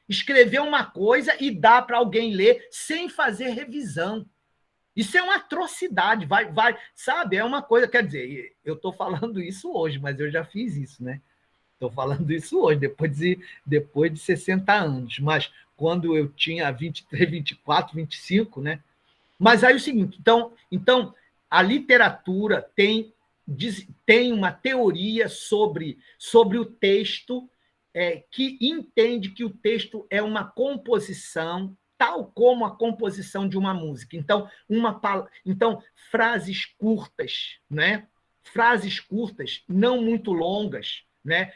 escrever uma coisa e dar para alguém ler sem fazer revisão. Isso é uma atrocidade, sabe? É uma coisa, quer dizer, eu estou falando isso hoje, mas eu já fiz isso, né? Estou falando isso hoje, depois de 60 anos. Mas quando eu tinha 23, 24, 25, né? Mas aí é o seguinte, então a literatura tem uma teoria sobre o texto, que entende que o texto é uma composição, tal como a composição de uma música. Então frases curtas, né? Frases curtas, não muito longas, né?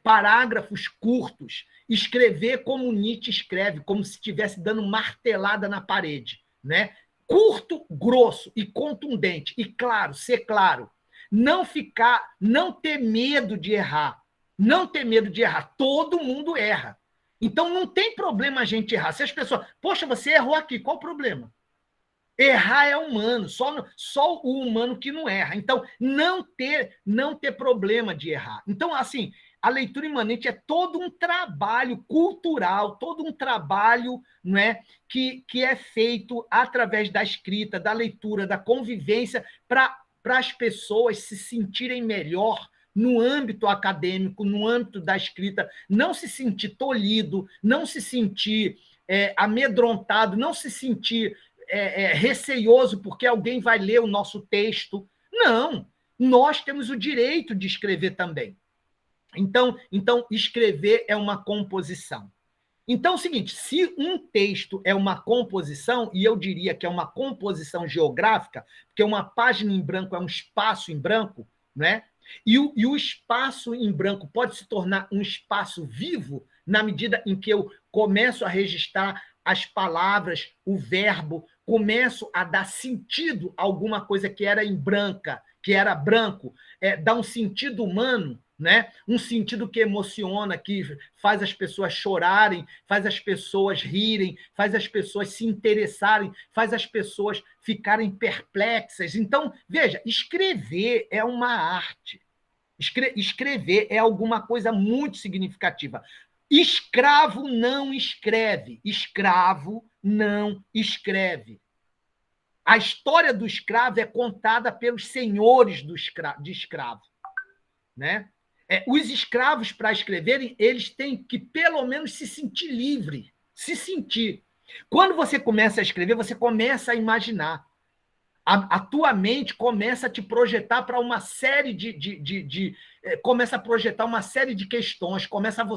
Parágrafos curtos, escrever como Nietzsche escreve, como se estivesse dando martelada na parede, né? Curto, grosso e contundente, e claro, ser claro, não ter medo de errar, não ter medo de errar, todo mundo erra. Então não tem problema a gente errar. Se as pessoas, poxa, você errou aqui, qual o problema? Errar é humano, só o humano que não erra. Então, não ter problema de errar. Então, assim, a leitura imanente é todo um trabalho cultural, todo um trabalho, não é, que é feito através da escrita, da leitura, da convivência, para as pessoas se sentirem melhor no âmbito acadêmico, no âmbito da escrita, não se sentir tolhido, não se sentir amedrontado, não se sentir receioso porque alguém vai ler o nosso texto. Não, nós temos o direito de escrever também. Então escrever é uma composição. Então é o seguinte, se um texto é uma composição, e eu diria que é uma composição geográfica, porque uma página em branco é um espaço em branco, né? E o espaço em branco pode se tornar um espaço vivo na medida em que eu começo a registrar as palavras, o verbo, começo a dar sentido a alguma coisa que era em branca, que era branco, dá um sentido humano, né? Um sentido que emociona, que faz as pessoas chorarem, faz as pessoas rirem, faz as pessoas se interessarem, faz as pessoas ficarem perplexas. Então, veja, escrever é uma arte. Escrever é alguma coisa muito significativa. Escravo não escreve. Escravo não escreve. A história do escravo é contada pelos senhores de escravo, né? Os escravos, para escreverem, eles têm que, pelo menos, se sentir livre, se sentir. Quando você começa a escrever, você começa a imaginar. A tua mente começa a te projetar para uma série começa a projetar uma série de questões, começa a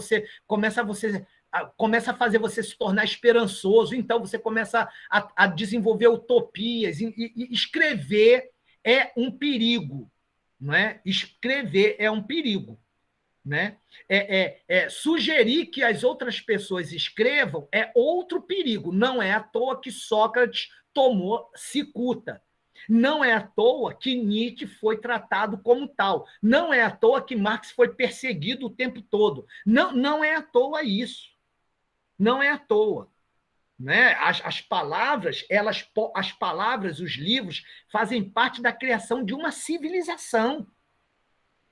fazer você se tornar esperançoso, então você começa a desenvolver utopias, e escrever é um perigo, não é? Escrever é um perigo, né? Sugerir que as outras pessoas escrevam é outro perigo. Não é à toa que Sócrates tomou cicuta. Não é à toa que Nietzsche foi tratado como tal. Não é à toa que Marx foi perseguido o tempo todo. Não é à toa isso. Não é à toa. Né? As palavras, os livros, fazem parte da criação de uma civilização.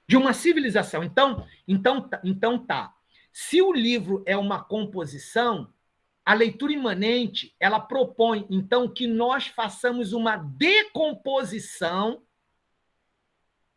De uma civilização. Então tá. Se o livro é uma composição, a leitura imanente, ela propõe, então, que nós façamos uma decomposição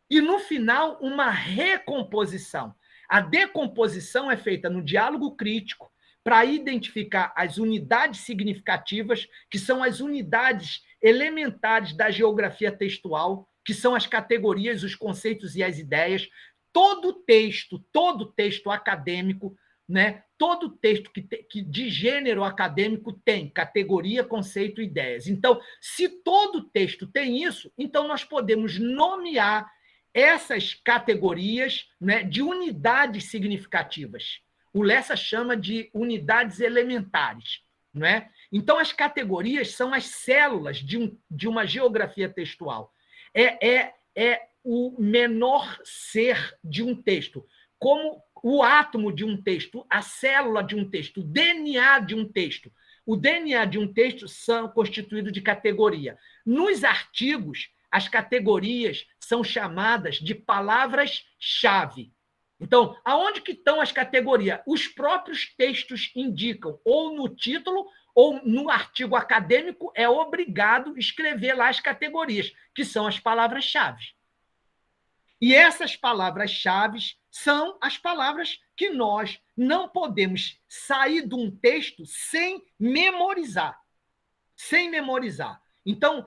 e, no final, uma recomposição. A decomposição é feita no diálogo crítico para identificar as unidades significativas, que são as unidades elementares da geografia textual, que são as categorias, os conceitos e as ideias. Todo texto acadêmico, né? Todo texto que de gênero acadêmico tem categoria, conceito e ideias. Então, se todo texto tem isso, então nós podemos nomear essas categorias, né, de unidades significativas. O Lessa chama de unidades elementares, não é? Então, as categorias são as células de uma geografia textual. É o menor ser de um texto, como o átomo de um texto, a célula de um texto, o DNA de um texto. O DNA de um texto são constituído de categoria. Nos artigos, as categorias são chamadas de palavras-chave. Então, aonde que estão as categorias? Os próprios textos indicam, ou no título, ou no artigo acadêmico, é obrigado escrever lá as categorias, que são as palavras-chave. E essas palavras-chave são as palavras que nós não podemos sair de um texto sem memorizar. Sem memorizar. Então,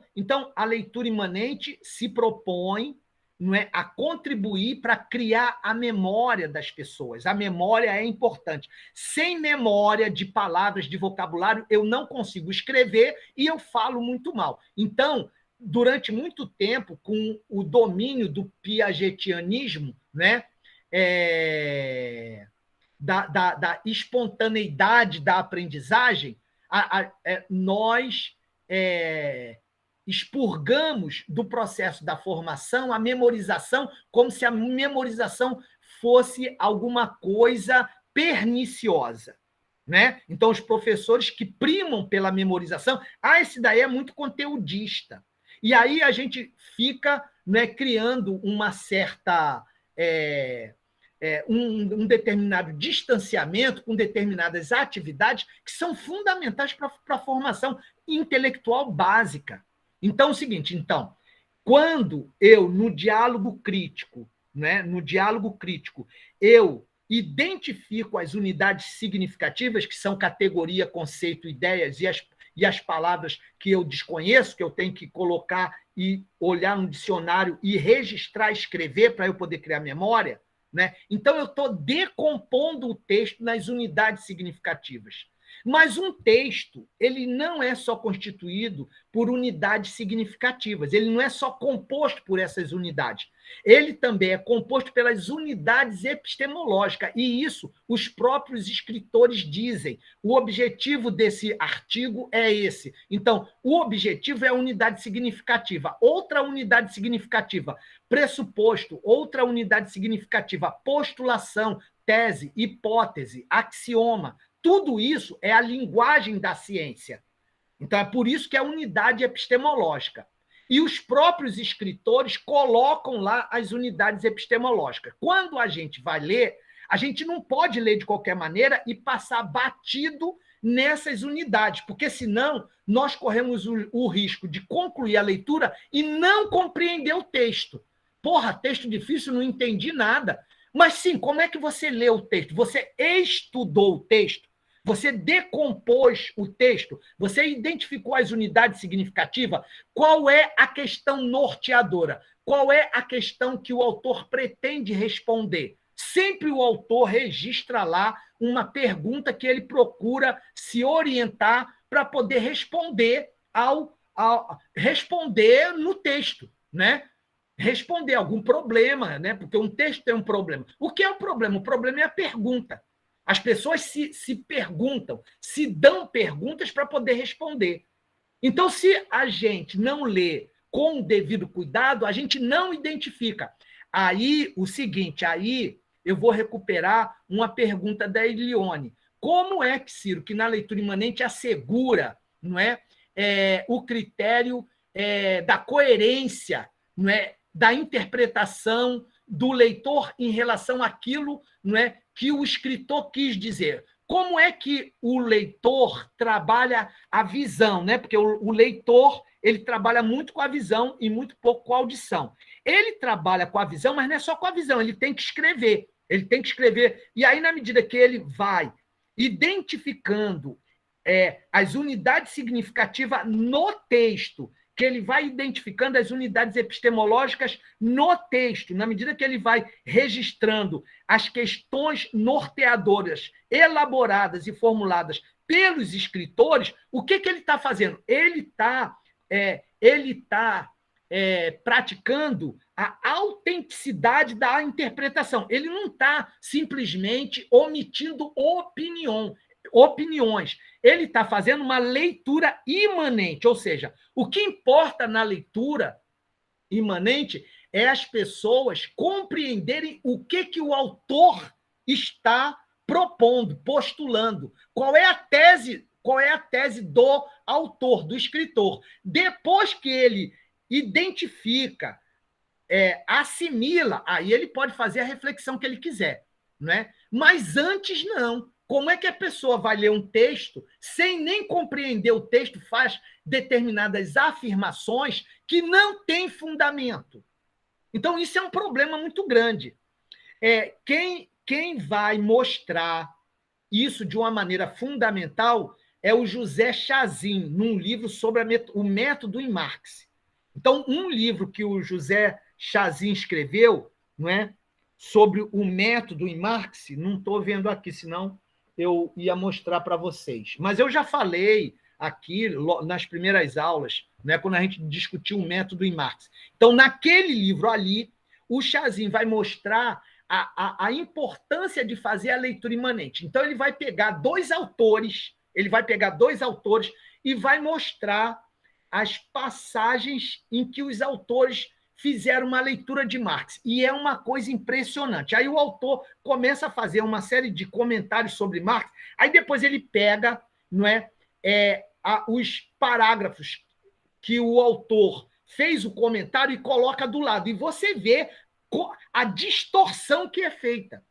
a leitura imanente se propõe, não é, a contribuir para criar a memória das pessoas. A memória é importante. Sem memória de palavras, de vocabulário, eu não consigo escrever e eu falo muito mal. Então, durante muito tempo, com o domínio do piagetianismo, né, da espontaneidade da aprendizagem, nós expurgamos do processo da formação a memorização, como se a memorização fosse alguma coisa perniciosa, né? Então, os professores que primam pela memorização, esse daí é muito conteudista. E aí a gente fica, né, criando uma certa... um determinado distanciamento com determinadas atividades que são fundamentais para a formação intelectual básica. Então, é o seguinte, quando eu, no diálogo crítico, né, eu identifico as unidades significativas, que são categoria, conceito, ideias, e as palavras que eu desconheço, que eu tenho que colocar e olhar no dicionário e registrar, escrever para eu poder criar memória, né? Então, eu estou decompondo o texto nas unidades significativas. Mas um texto, ele não é só constituído por unidades significativas, ele não é só composto por essas unidades. Ele também é composto pelas unidades epistemológicas, e isso os próprios escritores dizem. O objetivo desse artigo é esse. Então, o objetivo é a unidade significativa. Outra unidade significativa, pressuposto. Outra unidade significativa, postulação, tese, hipótese, axioma. Tudo isso é a linguagem da ciência. Então, é por isso que é a unidade epistemológica. E os próprios escritores colocam lá as unidades epistemológicas. Quando a gente vai ler, a gente não pode ler de qualquer maneira e passar batido nessas unidades, porque senão nós corremos o risco de concluir a leitura e não compreender o texto. Porra, texto difícil, não entendi nada. Mas sim, como é que você lê o texto? Você estudou o texto? Você decompôs o texto? Você identificou as unidades significativas? Qual é a questão norteadora? Qual é a questão que o autor pretende responder? Sempre o autor registra lá uma pergunta que ele procura se orientar para poder responder responder no texto, né? Responder algum problema, né? Porque um texto tem um problema. O que é o problema? O problema é a pergunta. As pessoas se perguntam, se dão perguntas para poder responder. Então, se a gente não lê com o devido cuidado, a gente não identifica. Aí, o seguinte, aí eu vou recuperar uma pergunta da Elione. Como é que, Ciro, que na leitura imanente assegura, não é, o critério da coerência, não é, da interpretação do leitor em relação àquilo, não é, que o escritor quis dizer? Como é que o leitor trabalha a visão, né? Porque o leitor ele trabalha muito com a visão e muito pouco com a audição. Ele trabalha com a visão, mas não é só com a visão, ele tem que escrever. Ele tem que escrever. E aí, na medida que ele vai identificando as unidades significativas no texto, que ele vai identificando as unidades epistemológicas no texto, na medida que ele vai registrando as questões norteadoras, elaboradas e formuladas pelos escritores, o que ele está fazendo? Ele está praticando a autenticidade da interpretação. Ele não está simplesmente omitindo opiniões. Ele está fazendo uma leitura imanente, ou seja, o que importa na leitura imanente é as pessoas compreenderem o que o autor está propondo, postulando. Qual é a tese do autor, do escritor? Depois que ele identifica, assimila, aí ele pode fazer a reflexão que ele quiser, não é? Mas antes não. Como é que a pessoa vai ler um texto sem nem compreender o texto, faz determinadas afirmações que não têm fundamento? Então, isso é um problema muito grande. Quem vai mostrar isso de uma maneira fundamental é o José Chazin, num livro sobre o método em Marx. Então, um livro que o José Chazin escreveu, não é, sobre o método em Marx, não estou vendo aqui, senão eu ia mostrar para vocês. Mas eu já falei aqui nas primeiras aulas, né, quando a gente discutiu o método em Marx. Então, naquele livro ali, o Chazin vai mostrar a importância de fazer a leitura imanente. Então, ele vai pegar dois autores e vai mostrar as passagens em que os autores fizeram uma leitura de Marx. E é uma coisa impressionante. Aí o autor começa a fazer uma série de comentários sobre Marx, aí depois ele pega, não é, os parágrafos que o autor fez o comentário e coloca do lado. E você vê a distorção que é feita.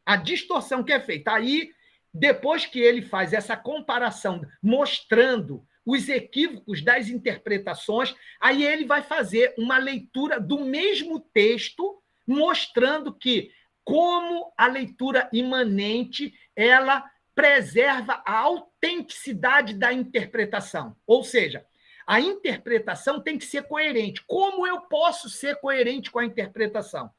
Aí, depois que ele faz essa comparação, mostrando os equívocos das interpretações, aí ele vai fazer uma leitura do mesmo texto, mostrando que, como a leitura imanente, ela preserva a autenticidade da interpretação. Ou seja, a interpretação tem que ser coerente. Como eu posso ser coerente com a interpretação?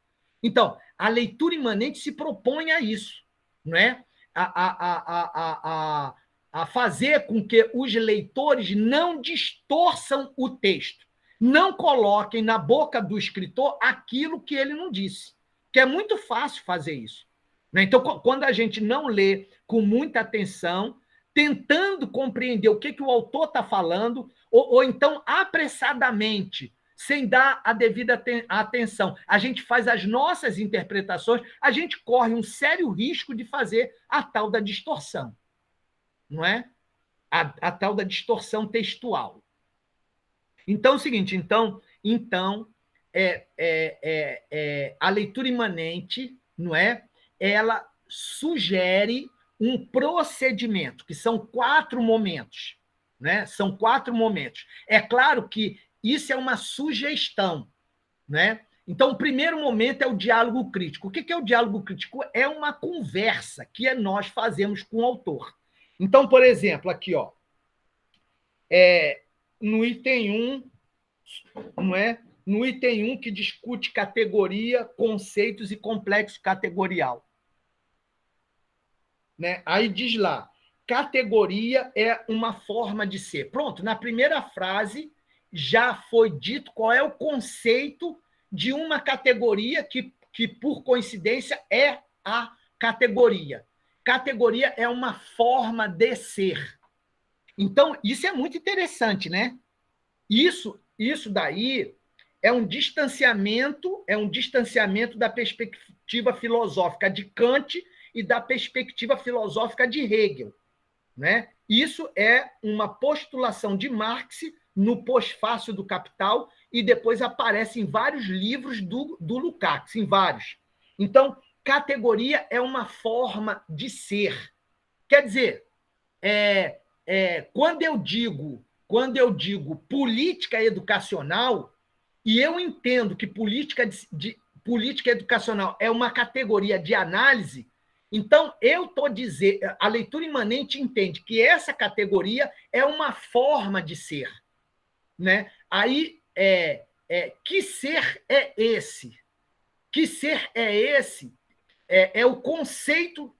Então, a leitura imanente se propõe a isso, não é? A fazer com que os leitores não distorçam o texto, não coloquem na boca do escritor aquilo que ele não disse, que é muito fácil fazer isso. Então, quando a gente não lê com muita atenção, tentando compreender o que o autor está falando, ou então apressadamente, sem dar a devida atenção, a gente faz as nossas interpretações, a gente corre um sério risco de fazer a tal da distorção, não é? A tal da distorção textual. Então, é o seguinte, a leitura imanente, não é? Ela sugere um procedimento, que são 4 momentos, né? São 4 momentos. É claro que isso é uma sugestão, né? Então, o primeiro momento é o diálogo crítico. O que é o diálogo crítico? É uma conversa que nós fazemos com o autor. Então, por exemplo, aqui, ó, no item 1, não é? No item 1, que discute categoria, conceitos e complexo categorial. Né? Aí diz lá, categoria é uma forma de ser. Pronto, na primeira frase já foi dito qual é o conceito de uma categoria que por coincidência, é a categoria. Categoria é uma forma de ser. Então, isso é muito interessante, né? Isso daí é um distanciamento da perspectiva filosófica de Kant e da perspectiva filosófica de Hegel, né? Isso é uma postulação de Marx no pós-fácil do Capital e depois aparece em vários livros do Lukács, em vários. Então, categoria é uma forma de ser. Quer dizer, quando eu digo política educacional, e eu entendo que política educacional é uma categoria de análise, então eu estou dizendo, a leitura imanente entende que essa categoria é uma forma de ser, né? Aí, que ser é esse? Que ser é esse? É o conceito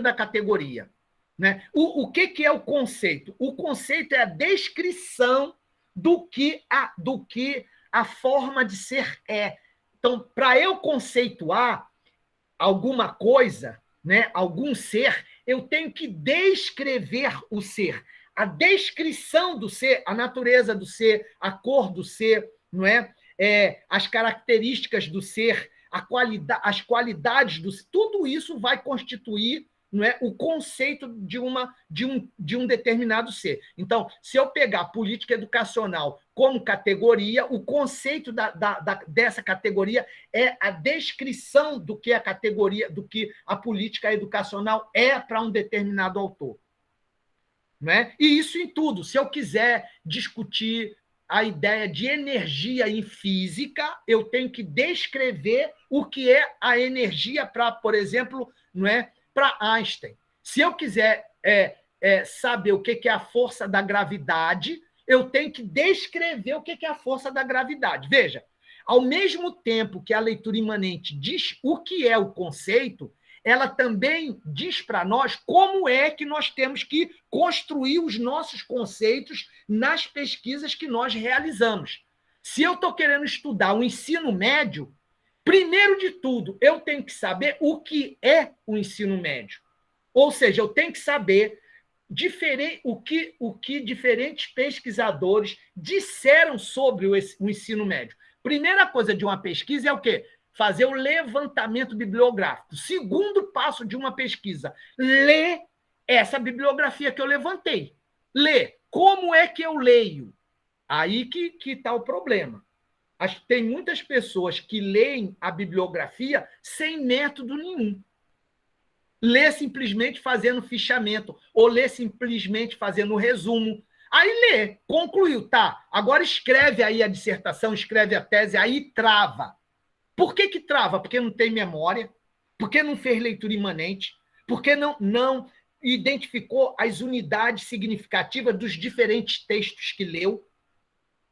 da categoria. Né? O que é o conceito? O conceito é a descrição do que a forma de ser é. Então, para eu conceituar alguma coisa, né, algum ser, eu tenho que descrever o ser. A descrição do ser, a natureza do ser, a cor do ser, não é? As características do ser, as qualidades do ser, tudo isso vai constituir, não é, o conceito de um determinado ser. Então, se eu pegar política educacional como categoria, o conceito dessa categoria é a descrição do que a categoria, do que a política educacional é para um determinado autor. Não é? E isso em tudo. Se eu quiser discutir a ideia de energia em física, eu tenho que descrever o que é a energia para, por exemplo, não é, para Einstein. Se eu quiser saber o que é a força da gravidade, eu tenho que descrever o que é a força da gravidade. Veja, ao mesmo tempo que a leitura imanente diz o que é o conceito, ela também diz para nós como é que nós temos que construir os nossos conceitos nas pesquisas que nós realizamos. Se eu estou querendo estudar o ensino médio, primeiro de tudo, eu tenho que saber o que é o ensino médio. Ou seja, eu tenho que saber o que diferentes pesquisadores disseram sobre o ensino médio. Primeira coisa de uma pesquisa é o quê? Fazer o levantamento bibliográfico. Segundo passo de uma pesquisa, ler essa bibliografia que eu levantei. Ler. Como é que eu leio? Aí que está o problema. Tem muitas pessoas que leem a bibliografia sem método nenhum. Lê simplesmente fazendo fichamento, ou lê simplesmente fazendo resumo. Aí lê, concluiu, tá. Agora escreve aí a dissertação, escreve a tese, aí trava. Por que trava? Porque não tem memória, porque não fez leitura imanente, porque não identificou as unidades significativas dos diferentes textos que leu.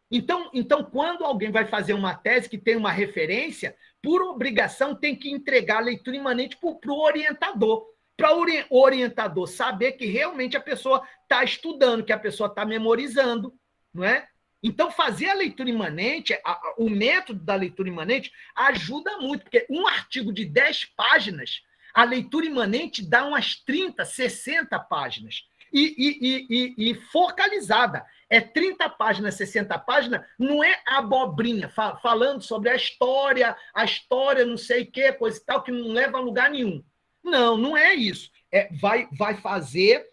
Então, quando alguém vai fazer uma tese que tem uma referência, por obrigação tem que entregar a leitura imanente para o orientador, para o orientador saber que realmente a pessoa está estudando, que a pessoa está memorizando, não é? Então, fazer a leitura imanente, o método da leitura imanente ajuda muito, porque um artigo de 10 páginas, a leitura imanente dá umas 30, 60 páginas. E focalizada. 30 páginas, 60 páginas, não é abobrinha, falando sobre a história não sei o que, coisa e tal, que não leva a lugar nenhum. Não é isso. Vai fazer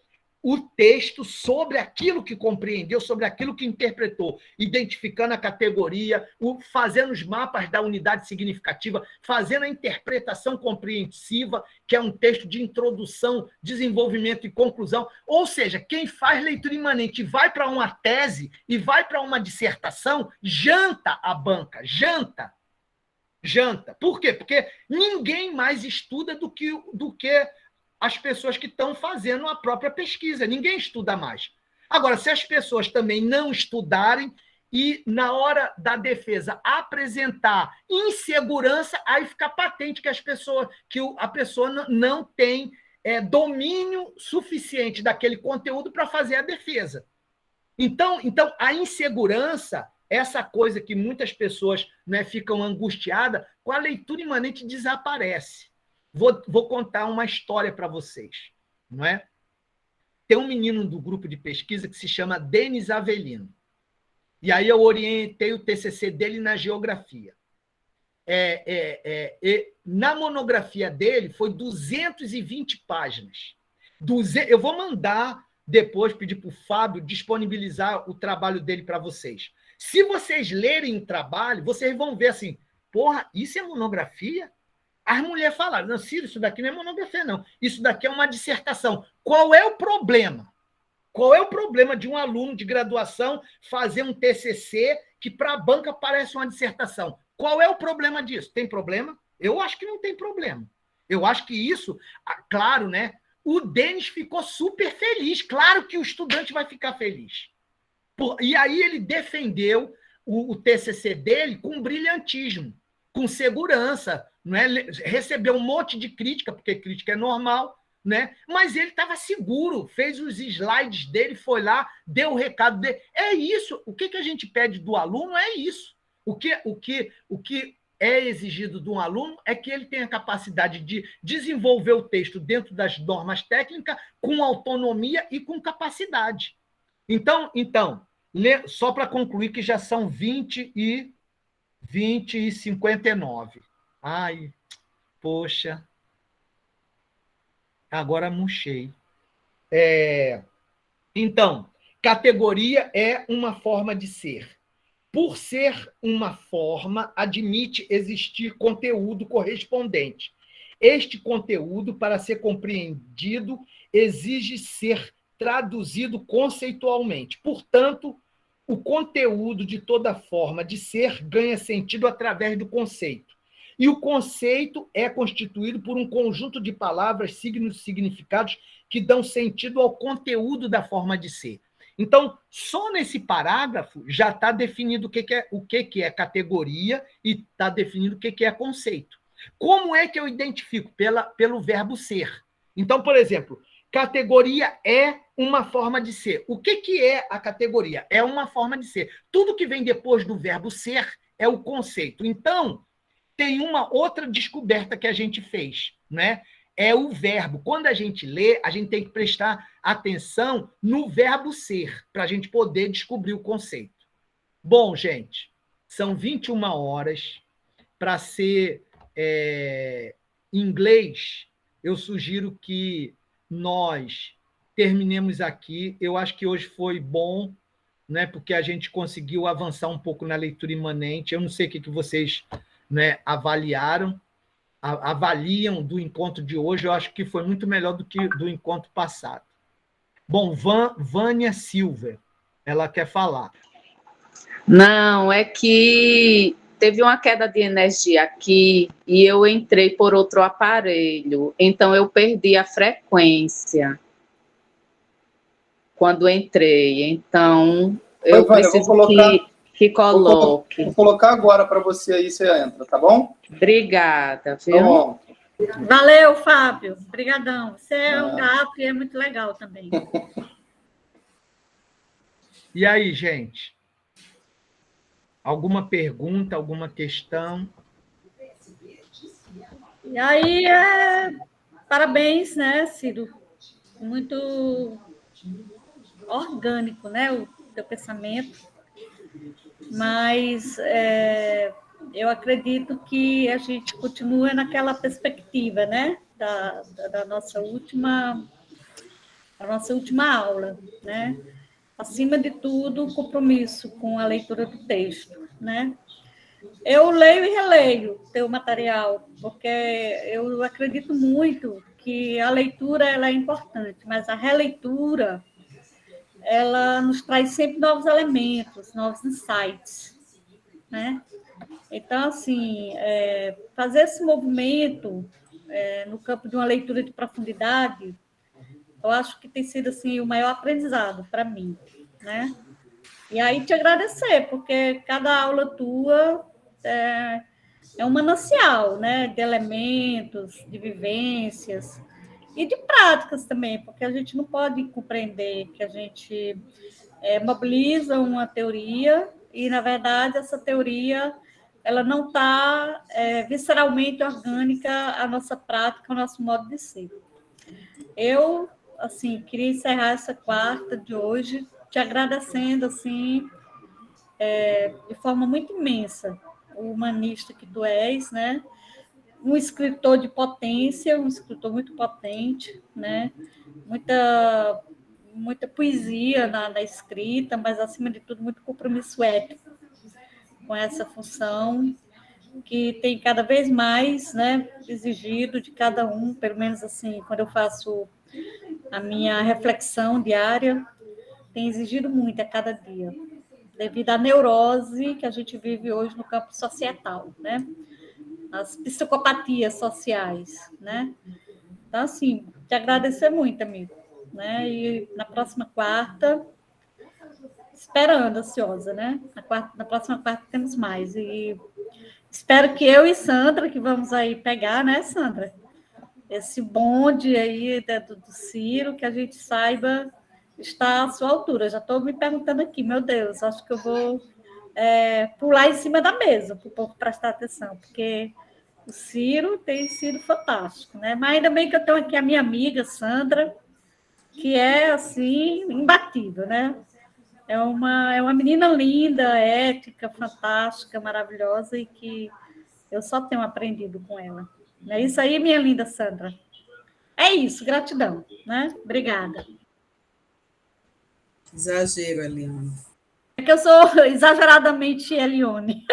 o texto sobre aquilo que compreendeu, sobre aquilo que interpretou, identificando a categoria, fazendo os mapas da unidade significativa, fazendo a interpretação compreensiva, que é um texto de introdução, desenvolvimento e conclusão. Ou seja, quem faz leitura imanente e vai para uma tese e vai para uma dissertação, janta a banca, janta. Por quê? Porque ninguém mais estuda do que as pessoas que estão fazendo a própria pesquisa. Ninguém estuda mais. Agora, se as pessoas também não estudarem e, na hora da defesa, apresentar insegurança, aí fica patente que a pessoa não tem domínio suficiente daquele conteúdo para fazer a defesa. Então, a insegurança, essa coisa que muitas pessoas, né, ficam angustiadas, com a leitura imanente desaparece. Vou contar uma história para vocês, não é? Tem um menino do grupo de pesquisa que se chama Denis Avelino. E aí eu orientei o TCC dele na geografia. Na monografia dele foi 220 páginas. Eu vou mandar depois, pedir para o Fábio disponibilizar o trabalho dele para vocês. Se vocês lerem o trabalho, vocês vão ver assim, porra, isso é monografia? As mulheres falaram, não, Ciro, isso daqui não é monografia, não. Isso daqui é uma dissertação. Qual é o problema? Qual é o problema de um aluno de graduação fazer um TCC que para a banca parece uma dissertação? Qual é o problema disso? Tem problema? Eu acho que não tem problema. Eu acho que isso, claro, né? O Denis ficou super feliz. Claro que o estudante vai ficar feliz. E aí ele defendeu o TCC dele com brilhantismo, com segurança, não é? Recebeu um monte de crítica, porque crítica é normal, né? Mas ele estava seguro, fez os slides dele, foi lá, deu o recado dele. É isso. O que a gente pede do aluno é isso. O que é exigido de um aluno é que ele tenha capacidade de desenvolver o texto dentro das normas técnicas, com autonomia e com capacidade. Então só para concluir que já são 20 e 59. Ai, poxa. Agora murchei. Então, categoria é uma forma de ser. Por ser uma forma, admite existir conteúdo correspondente. Este conteúdo, para ser compreendido, exige ser traduzido conceitualmente. Portanto, o conteúdo de toda forma de ser ganha sentido através do conceito. E o conceito é constituído por um conjunto de palavras, signos e significados que dão sentido ao conteúdo da forma de ser. Então, só nesse parágrafo já está definido o que é categoria e está definido o que é conceito. Como é que eu identifico? Pelo verbo ser. Então, por exemplo, categoria é uma forma de ser. O que é a categoria? É uma forma de ser. Tudo que vem depois do verbo ser é o conceito. Então, tem uma outra descoberta que a gente fez, né? É o verbo. Quando a gente lê, a gente tem que prestar atenção no verbo ser, para a gente poder descobrir o conceito. Bom, gente, são 21 horas. Para ser inglês, eu sugiro que nós terminemos aqui. Eu acho que hoje foi bom, né, porque a gente conseguiu avançar um pouco na leitura imanente. Eu não sei o que vocês, né, avaliam do encontro de hoje. Eu acho que foi muito melhor do que do encontro passado. Bom, Vânia Silva, ela quer falar. Não, é que teve uma queda de energia aqui e eu entrei por outro aparelho, então eu perdi a frequência quando entrei. Então, eu preciso que coloque. Vou colocar agora para você aí, você entra, tá bom? Obrigada, viu? Tá bom. Valeu, Fábio. Obrigadão. Você é um gato e é muito legal também. E aí, gente? Alguma pergunta, alguma questão? E aí, parabéns, né, Ciro? Muito orgânico, né, o teu pensamento. Mas eu acredito que a gente continua naquela perspectiva, né, da nossa última aula, né? Acima de tudo, o compromisso com a leitura do texto, né? Eu leio e releio teu material, porque eu acredito muito que a leitura ela é importante, mas a releitura ela nos traz sempre novos elementos, novos insights, né? Então, assim, fazer esse movimento no campo de uma leitura de profundidade, eu acho que tem sido assim o maior aprendizado para mim, né? E aí te agradecer, porque cada aula tua é um manancial, né? De elementos, de vivências e de práticas também, porque a gente não pode compreender que a gente mobiliza uma teoria e, na verdade, essa teoria ela não está visceralmente orgânica à nossa prática, ao nosso modo de ser. Eu, assim, queria encerrar essa quarta de hoje te agradecendo, assim, de forma muito imensa, o humanista que tu és, né? Um escritor de potência, um escritor muito potente, né? Muita poesia na escrita, mas, acima de tudo, muito compromisso ético com essa função que tem cada vez mais, né, exigido de cada um, pelo menos assim, quando eu faço a minha reflexão diária, tem exigido muito a cada dia, devido à neurose que a gente vive hoje no campo societal, né? As psicopatias sociais, né? Então, assim, te agradecer muito, amigo, né? E na próxima quarta, esperando, ansiosa, né? Na próxima quarta temos mais. E espero que eu e Sandra, que vamos aí pegar, né, Sandra? Esse bonde aí do Ciro, que a gente saiba estar à sua altura. Já estou me perguntando aqui, meu Deus, acho que eu vou pular em cima da mesa para o povo prestar atenção, porque o Ciro tem sido fantástico, né? Mas ainda bem que eu tenho aqui a minha amiga, Sandra, que é, assim, imbatível, né? É uma menina linda, ética, fantástica, maravilhosa, e que eu só tenho aprendido com ela. É isso aí, minha linda Sandra. É isso, gratidão, né? Obrigada. Exagero, Eliane. É que eu sou exageradamente Elione.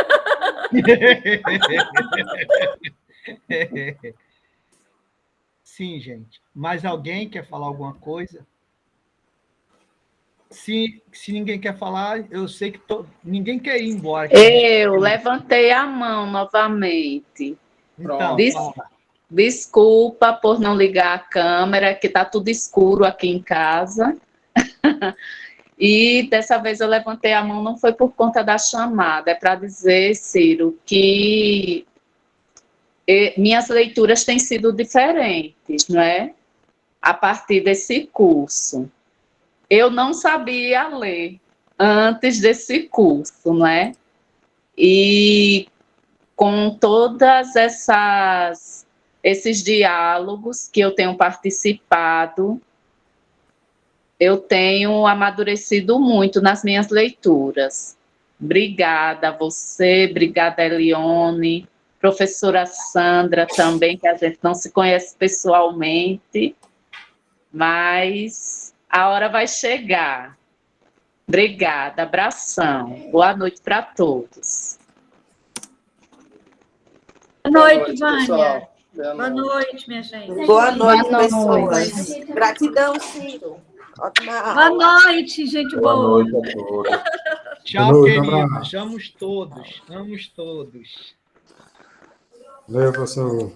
Sim, gente. Mais alguém quer falar alguma coisa? Se ninguém quer falar, eu sei que ninguém quer ir embora. Eu levantei a mão novamente. Então, Desculpa por não ligar a câmera, que está tudo escuro aqui em casa. E dessa vez eu levantei a mão, não foi por conta da chamada, é para dizer, Ciro, que minhas leituras têm sido diferentes, não é? A partir desse curso. Eu não sabia ler antes desse curso, não é? E com todas esses diálogos que eu tenho participado, eu tenho amadurecido muito nas minhas leituras. Obrigada a você, obrigada a Elione, professora Sandra também, que a gente não se conhece pessoalmente, mas a hora vai chegar. Obrigada, abração. Boa noite para todos. Boa noite, Vânia. pessoal. Boa noite, minha gente. Boa noite, Boa pessoas. Gratidão, Ciro. Ótima Boa aula. noite, gente Boa boa. noite a todos. tchau, Boa noite, queridos. abraço. Amos todos. Amos todos. Valeu, professor.